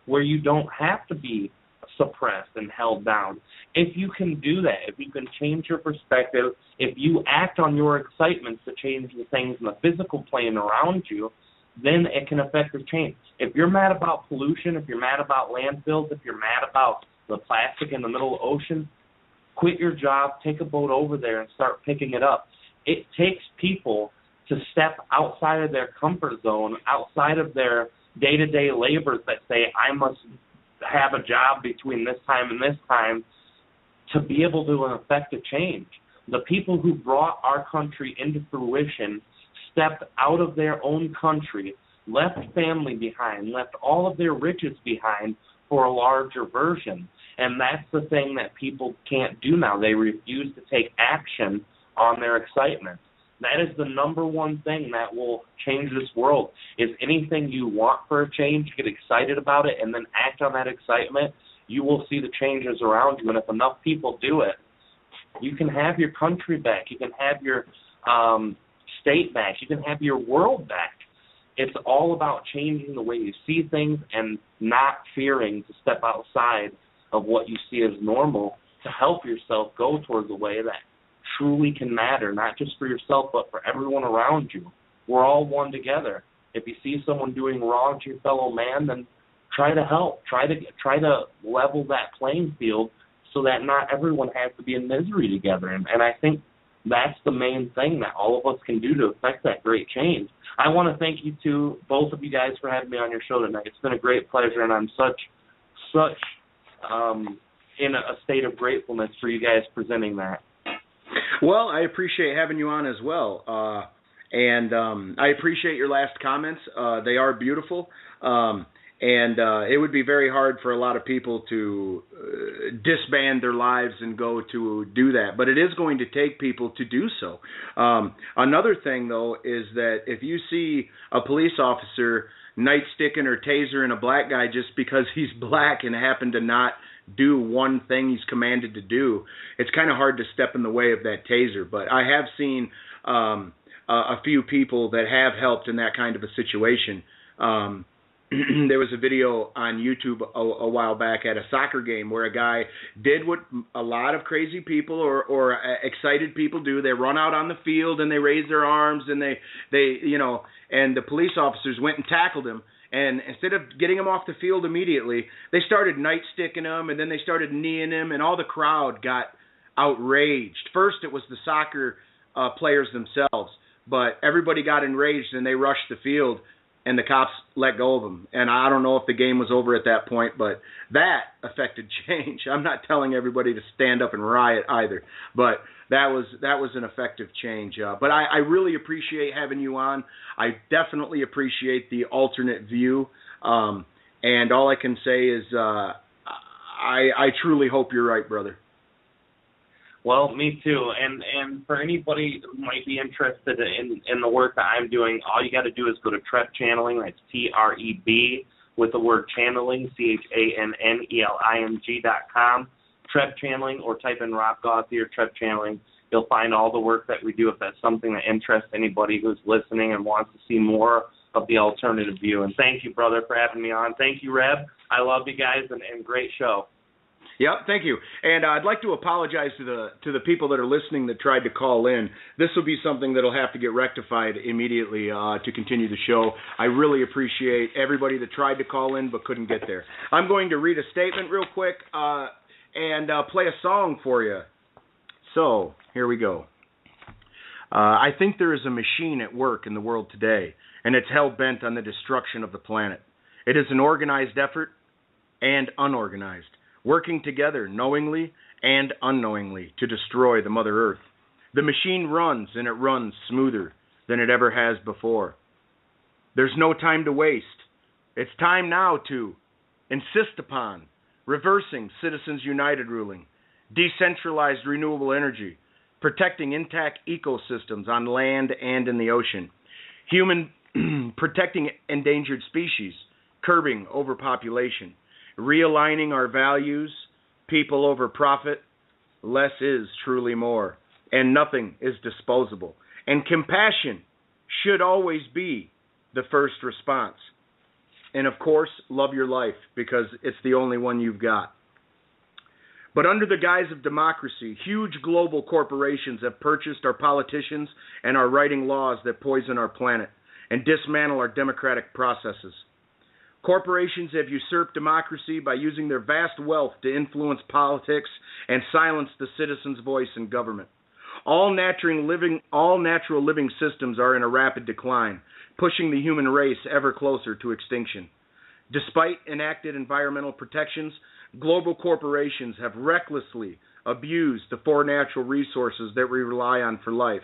S1: where you don't have to be suppressed and held down. If you can do that, if you can change your perspective, if you act on your excitements to change the things in the physical plane around you, then it can affect the change. If you're mad about pollution, if you're mad about landfills, if you're mad about the plastic in the middle of the ocean, quit your job, take a boat over there and start picking it up. It takes people to step outside of their comfort zone, outside of their day-to-day labors that say, I must have a job between this time and this time, to be able to affect a change. The people who brought our country into fruition stepped out of their own country, left family behind, left all of their riches behind for a larger version. And that's the thing that people can't do now. They refuse to take action on their excitement. That is the number one thing that will change this world. Is anything you want for a change, get excited about it, and then act on that excitement, you will see the changes around you. And if enough people do it, you can have your country back. You can have your state back. You can have your world back. It's all about changing the way you see things and not fearing to step outside of what you see as normal to help yourself go towards a way that truly can matter, not just for yourself, but for everyone around you. We're all one together. If you see someone doing wrong to your fellow man, then try to help. Try to level that playing field so that not everyone has to be in misery together. And I think that's the main thing that all of us can do to affect that great change. I want to thank you two, both of you guys, for having me on your show tonight. It's been a great pleasure, and I'm such in a state of gratefulness for you guys presenting that.
S2: Well, I appreciate having you on as well, and I appreciate your last comments. They are beautiful, and it would be very hard for a lot of people to disband their lives and go to do that, but it is going to take people to do so. Another thing, though, is that if you see a police officer nightsticking or tasering a black guy just because he's black and happened to not do one thing he's commanded to do, it's kind of hard to step in the way of that taser. But I have seen a few people that have helped in that kind of a situation. There was a video on YouTube a while back at a soccer game where a guy did what a lot of crazy people or excited people do. They run out on the field and they raise their arms and they and the police officers went and tackled him. And instead of getting him off the field immediately, they started nightsticking him, and then they started kneeing him, and all the crowd got outraged. First, it was the soccer players themselves, but everybody got enraged, and they rushed the field. and the cops let go of him. And I don't know if the game was over at that point, but that affected change. I'm not telling everybody to stand up and riot either, but that was an effective change. But I really appreciate having you on. I definitely appreciate the alternate view. And all I can say is I truly hope you're right, brother.
S1: Well, me too. And for anybody who might be interested in the work that I'm doing, all you got to do is go to Treb Channeling. That's TREB with the word channeling, CHANNELING.com. Treb Channeling, or type in Rob Gauthier, Treb Channeling. You'll find all the work that we do if that's something that interests anybody who's listening and wants to see more of the alternative view. And thank you, brother, for having me on. Thank you, Reb. I love you guys, and great show.
S2: Yep, thank you. And I'd like to apologize to the people that are listening that tried to call in. This will be something that'll have to get rectified immediately to continue the show. I really appreciate everybody that tried to call in but couldn't get there. I'm going to read a statement real quick and play a song for you. So, here we go. I think there is a machine at work in the world today, and it's hell-bent on the destruction of the planet. It is an organized effort and unorganized, working together knowingly and unknowingly to destroy the Mother Earth. The machine runs, and it runs smoother than it ever has before. There's no time to waste. It's time now to insist upon reversing Citizens United ruling, decentralized renewable energy, protecting intact ecosystems on land and in the ocean, protecting endangered species, curbing overpopulation, realigning our values, people over profit, less is truly more, and nothing is disposable. And compassion should always be the first response. And of course, love your life, because it's the only one you've got. But under the guise of democracy, huge global corporations have purchased our politicians and are writing laws that poison our planet and dismantle our democratic processes. Corporations have usurped democracy by using their vast wealth to influence politics and silence the citizen's voice in government. All natural living systems are in a rapid decline, pushing the human race ever closer to extinction. Despite enacted environmental protections, global corporations have recklessly abused the four natural resources that we rely on for life: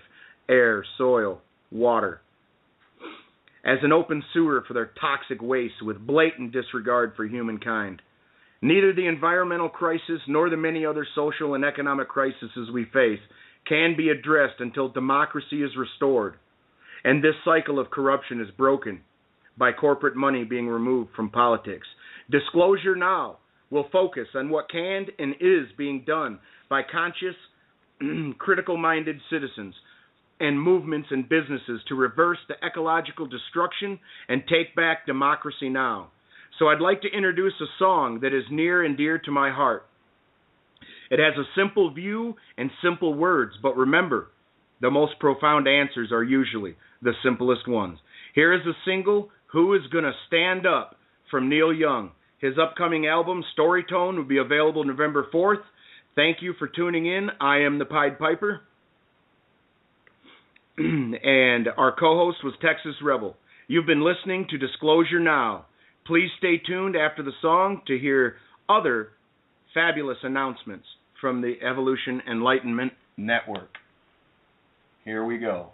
S2: air, soil, water, as an open sewer for their toxic waste with blatant disregard for humankind. Neither the environmental crisis nor the many other social and economic crises we face can be addressed until democracy is restored, and this cycle of corruption is broken by corporate money being removed from politics. Disclosure Now will focus on what can and is being done by conscious, critical-minded citizens and movements and businesses to reverse the ecological destruction and take back democracy now. So I'd like to introduce a song that is near and dear to my heart. It has a simple view and simple words, but remember, the most profound answers are usually the simplest ones. Here is a single, Who Is Gonna Stand Up, from Neil Young. His upcoming album, Storytone, will be available November 4th. Thank you for tuning in. I am the Pied Piper. And our co-host was Texas Rebel. You've been listening to Disclosure Now. Please stay tuned after the song to hear other fabulous announcements from the Evolution Enlightenment Network. Here we go.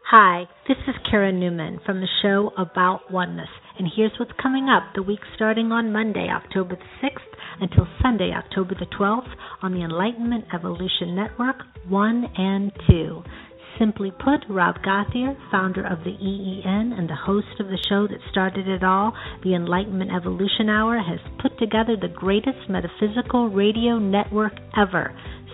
S4: Hi, this is Karen Newman from the show About Oneness, and here's what's coming up the week starting on Monday, October the 6th, until Sunday, October the 12th, on the Enlightenment Evolution Network 1 and 2. Simply put, Rob Gauthier, founder of the EEN and the host of the show that started it all, the Enlightenment Evolution Hour, has put together the greatest metaphysical radio network ever.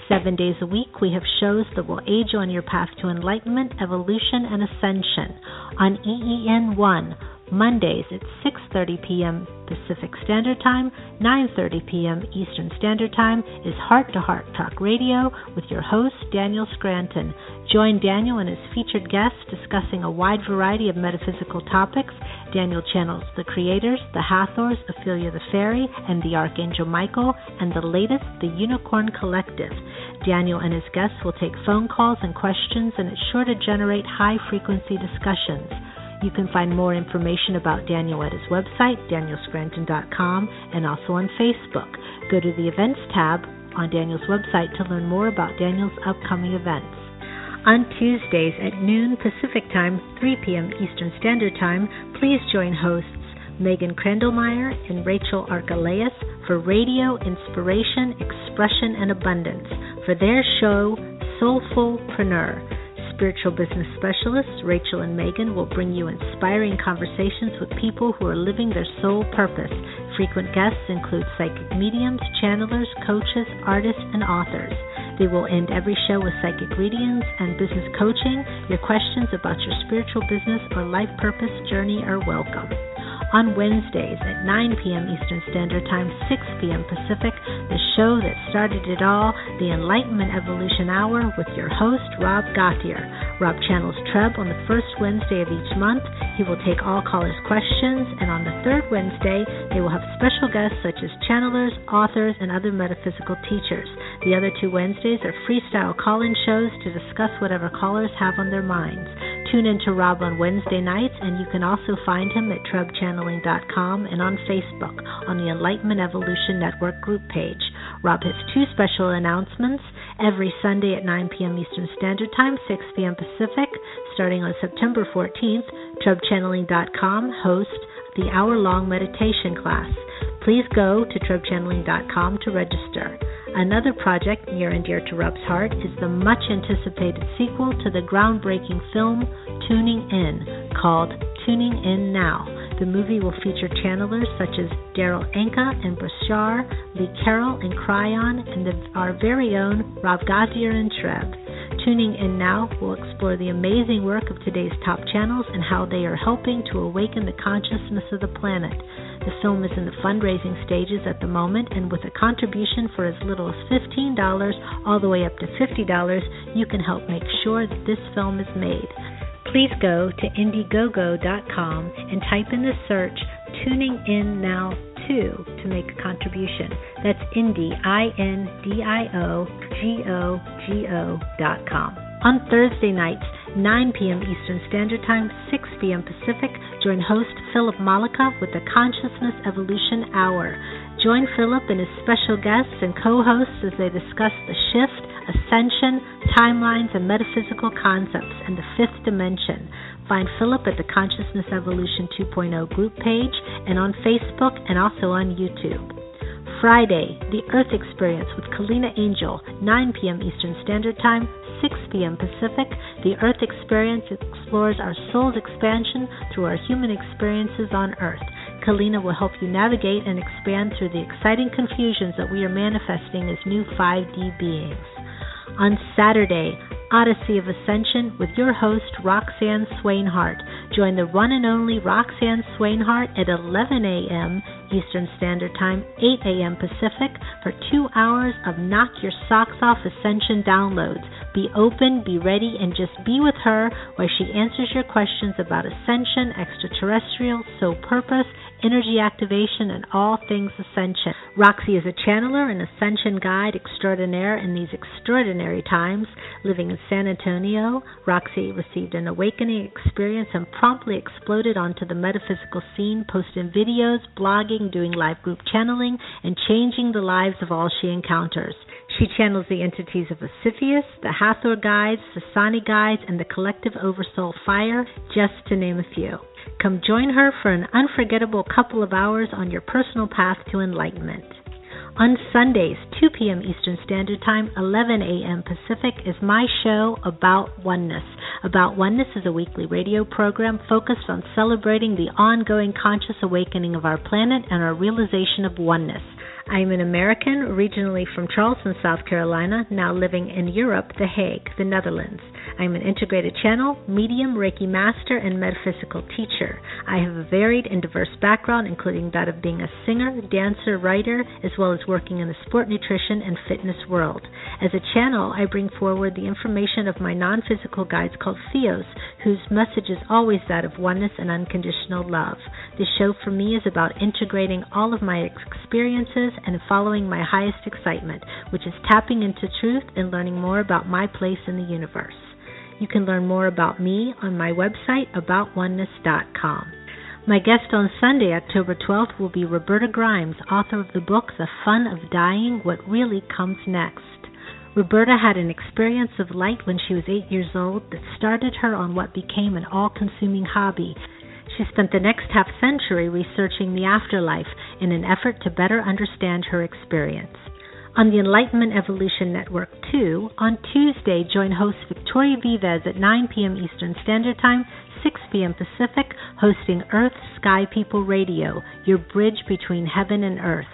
S4: 7 days a week, we have shows that will aid you on your path to enlightenment, evolution, and ascension. On EEN 1, Mondays at 6:30 p.m. Pacific Standard Time, 9:30 p.m. Eastern Standard Time, is Heart to Heart Talk Radio with your host, Daniel Scranton. Join Daniel and his featured guests discussing a wide variety of metaphysical topics. Daniel channels the Creators, the Hathors, Ophelia the Fairy, and the Archangel Michael, and the latest, the Unicorn Collective. Daniel and his guests will take phone calls and questions, and it's sure to generate high-frequency discussions. You can find more information about Daniel at his website, danielscranton.com, and also on Facebook. Go to the Events tab on Daniel's website to learn more about Daniel's upcoming events. On Tuesdays at noon Pacific Time, 3 p.m. Eastern Standard Time, please join hosts Megan Krendelmeyer and Rachel Archelaus for Radio Inspiration, Expression, and Abundance for their show, Soulfulpreneur. Spiritual business specialists Rachel and Megan will bring you inspiring conversations with people who are living their soul purpose. Frequent guests include psychic mediums, channelers, coaches, artists, and authors. They will end every show with psychic readings and business coaching. Your questions about your spiritual business or life purpose journey are welcome. On Wednesdays at 9 p.m. Eastern Standard Time, 6 p.m. Pacific, the show that started it all, the Enlightenment Evolution Hour with your host, Rob Gauthier. Rob channels Treb on the first Wednesday of each month. He will take all callers' questions, and on the third Wednesday, they will have special guests such as channelers, authors, and other metaphysical teachers. The other 2 Wednesdays are freestyle call-in shows to discuss whatever callers have on their minds. Tune in to Rob on Wednesday nights, and you can also find him at TrebChanneling.com and on Facebook on the Enlightenment Evolution Network group page. Rob has 2 special announcements. Every Sunday at 9 p.m. Eastern Standard Time, 6 p.m. Pacific, starting on September 14th, TrebChanneling.com hosts the hour-long meditation class. Please go to TrebChanneling.com to register. Another project near and dear to Rob's heart is the much-anticipated sequel to the groundbreaking film Tuning In, called Tuning In Now. The movie will feature channelers such as Daryl Anka and Brashar, Lee Carroll and Cryon, and our very own Rob Gauthier and Treb. Tuning In Now will explore the amazing work of today's top channels and how they are helping to awaken the consciousness of the planet. The film is in the fundraising stages at the moment, and with a contribution for as little as $15 all the way up to $50, you can help make sure that this film is made. Please go to Indiegogo.com and type in the search Tuning In Now 2 to make a contribution. That's Indie, INDIOGOGO.com. On Thursday nights, 9 p.m. Eastern Standard Time, 6 p.m. Pacific, join host Philip Malika with the Consciousness Evolution Hour. Join Philip and his special guests and co-hosts as they discuss the shift, ascension, timelines, and metaphysical concepts and the fifth dimension. Find Philip at the Consciousness Evolution 2.0 group page and on Facebook and also on YouTube. Friday, The Earth Experience with Kalina Angel, 9 p.m. Eastern Standard Time, 6 p.m. Pacific. The Earth Experience explores our soul's expansion through our human experiences on Earth. Kalina will help you navigate and expand through the exciting confusions that we are manifesting as new 5D beings. On Saturday, Odyssey of Ascension with your host, Roxanne Swainhart. Join the one and only Roxanne Swainhart at 11 a.m. Eastern Standard Time, 8 a.m. Pacific for 2 hours of knock your socks off Ascension downloads. Be open, be ready, and just be with her while she answers your questions about Ascension, extraterrestrial, soul purpose, energy activation, and all things Ascension. Roxy is a channeler and Ascension guide extraordinaire in these extraordinary times. Living in San Antonio, Roxy received an awakening experience and promptly exploded onto the metaphysical scene, posting videos, blogging, doing live group channeling, and changing the lives of all she encounters. She channels the entities of Osiphus, the Hathor guides, the Sani guides, and the collective Oversoul Fire, just to name a few. Come join her for an unforgettable couple of hours on your personal path to enlightenment. On Sundays, 2 p.m. Eastern Standard Time, 11 a.m. Pacific, is my show, About Oneness. About Oneness is a weekly radio program focused on celebrating the ongoing conscious awakening of our planet and our realization of oneness. I am an American, originally from Charleston, South Carolina, now living in Europe, The Hague, the Netherlands. I am an integrated channel, medium, Reiki master, and metaphysical teacher. I have a varied and diverse background, including that of being a singer, dancer, writer, as well as working in the sport, nutrition, and fitness world. As a channel, I bring forward the information of my non-physical guides called Theos, whose message is always that of oneness and unconditional love. This show for me is about integrating all of my experiences and following my highest excitement, which is tapping into truth and learning more about my place in the universe. You can learn more about me on my website, aboutoneness.com. My guest on Sunday, October 12th, will be Roberta Grimes, author of the book The Fun of Dying, What Really Comes Next. Roberta had an experience of light when she was 8 years old that started her on what became an all-consuming hobby. She spent the next half-century researching the afterlife in an effort to better understand her experience. On the Enlightenment Evolution Network 2, on Tuesday, join host Victoria Vives at 9 p.m. Eastern Standard Time, 6 p.m. Pacific, hosting Earth Sky People Radio, your bridge between heaven and earth.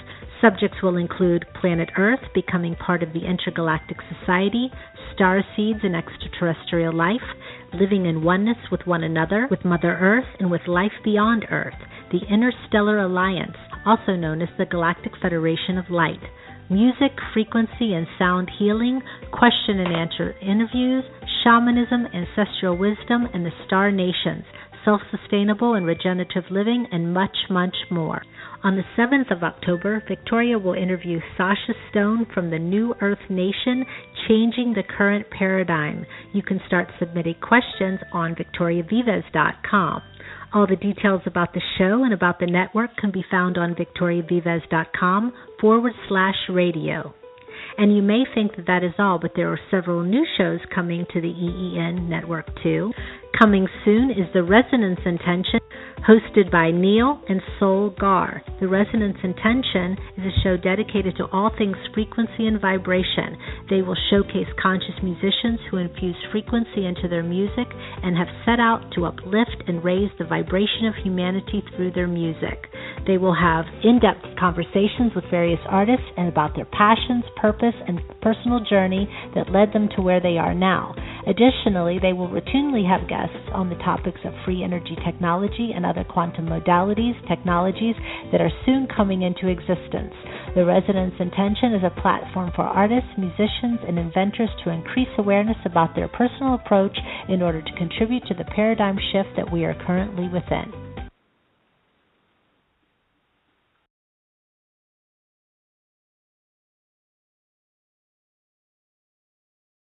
S4: Subjects will include planet Earth, becoming part of the intergalactic society, star seeds and extraterrestrial life, living in oneness with one another, with Mother Earth, and with life beyond Earth, the Interstellar Alliance, also known as the Galactic Federation of Light, music, frequency, and sound healing, question and answer interviews, shamanism, ancestral wisdom, and the Star Nations, self-sustainable and regenerative living, and much, much more. On the 7th of October, Victoria will interview Sasha Stone from the New Earth Nation, Changing the Current Paradigm. You can start submitting questions on victoriavives.com. All the details about the show and about the network can be found on victoriavives.com/radio. And you may think that that is all, but there are several new shows coming to the EEN Network too. Coming soon is The Resonance Intention, hosted by Neil and Sol Gar. The Resonance Intention is a show dedicated to all things frequency and vibration. They will showcase conscious musicians who infuse frequency into their music and have set out to uplift and raise the vibration of humanity through their music. They will have in-depth conversations with various artists and about their passions, purpose, and personal journey that led them to where they are now. Additionally, they will routinely have guests on the topics of free energy technology and other quantum modalities, technologies that are soon coming into existence. The Resonance Intention is a platform for artists, musicians, and inventors to increase awareness about their personal approach in order to contribute to the paradigm shift that we are currently within.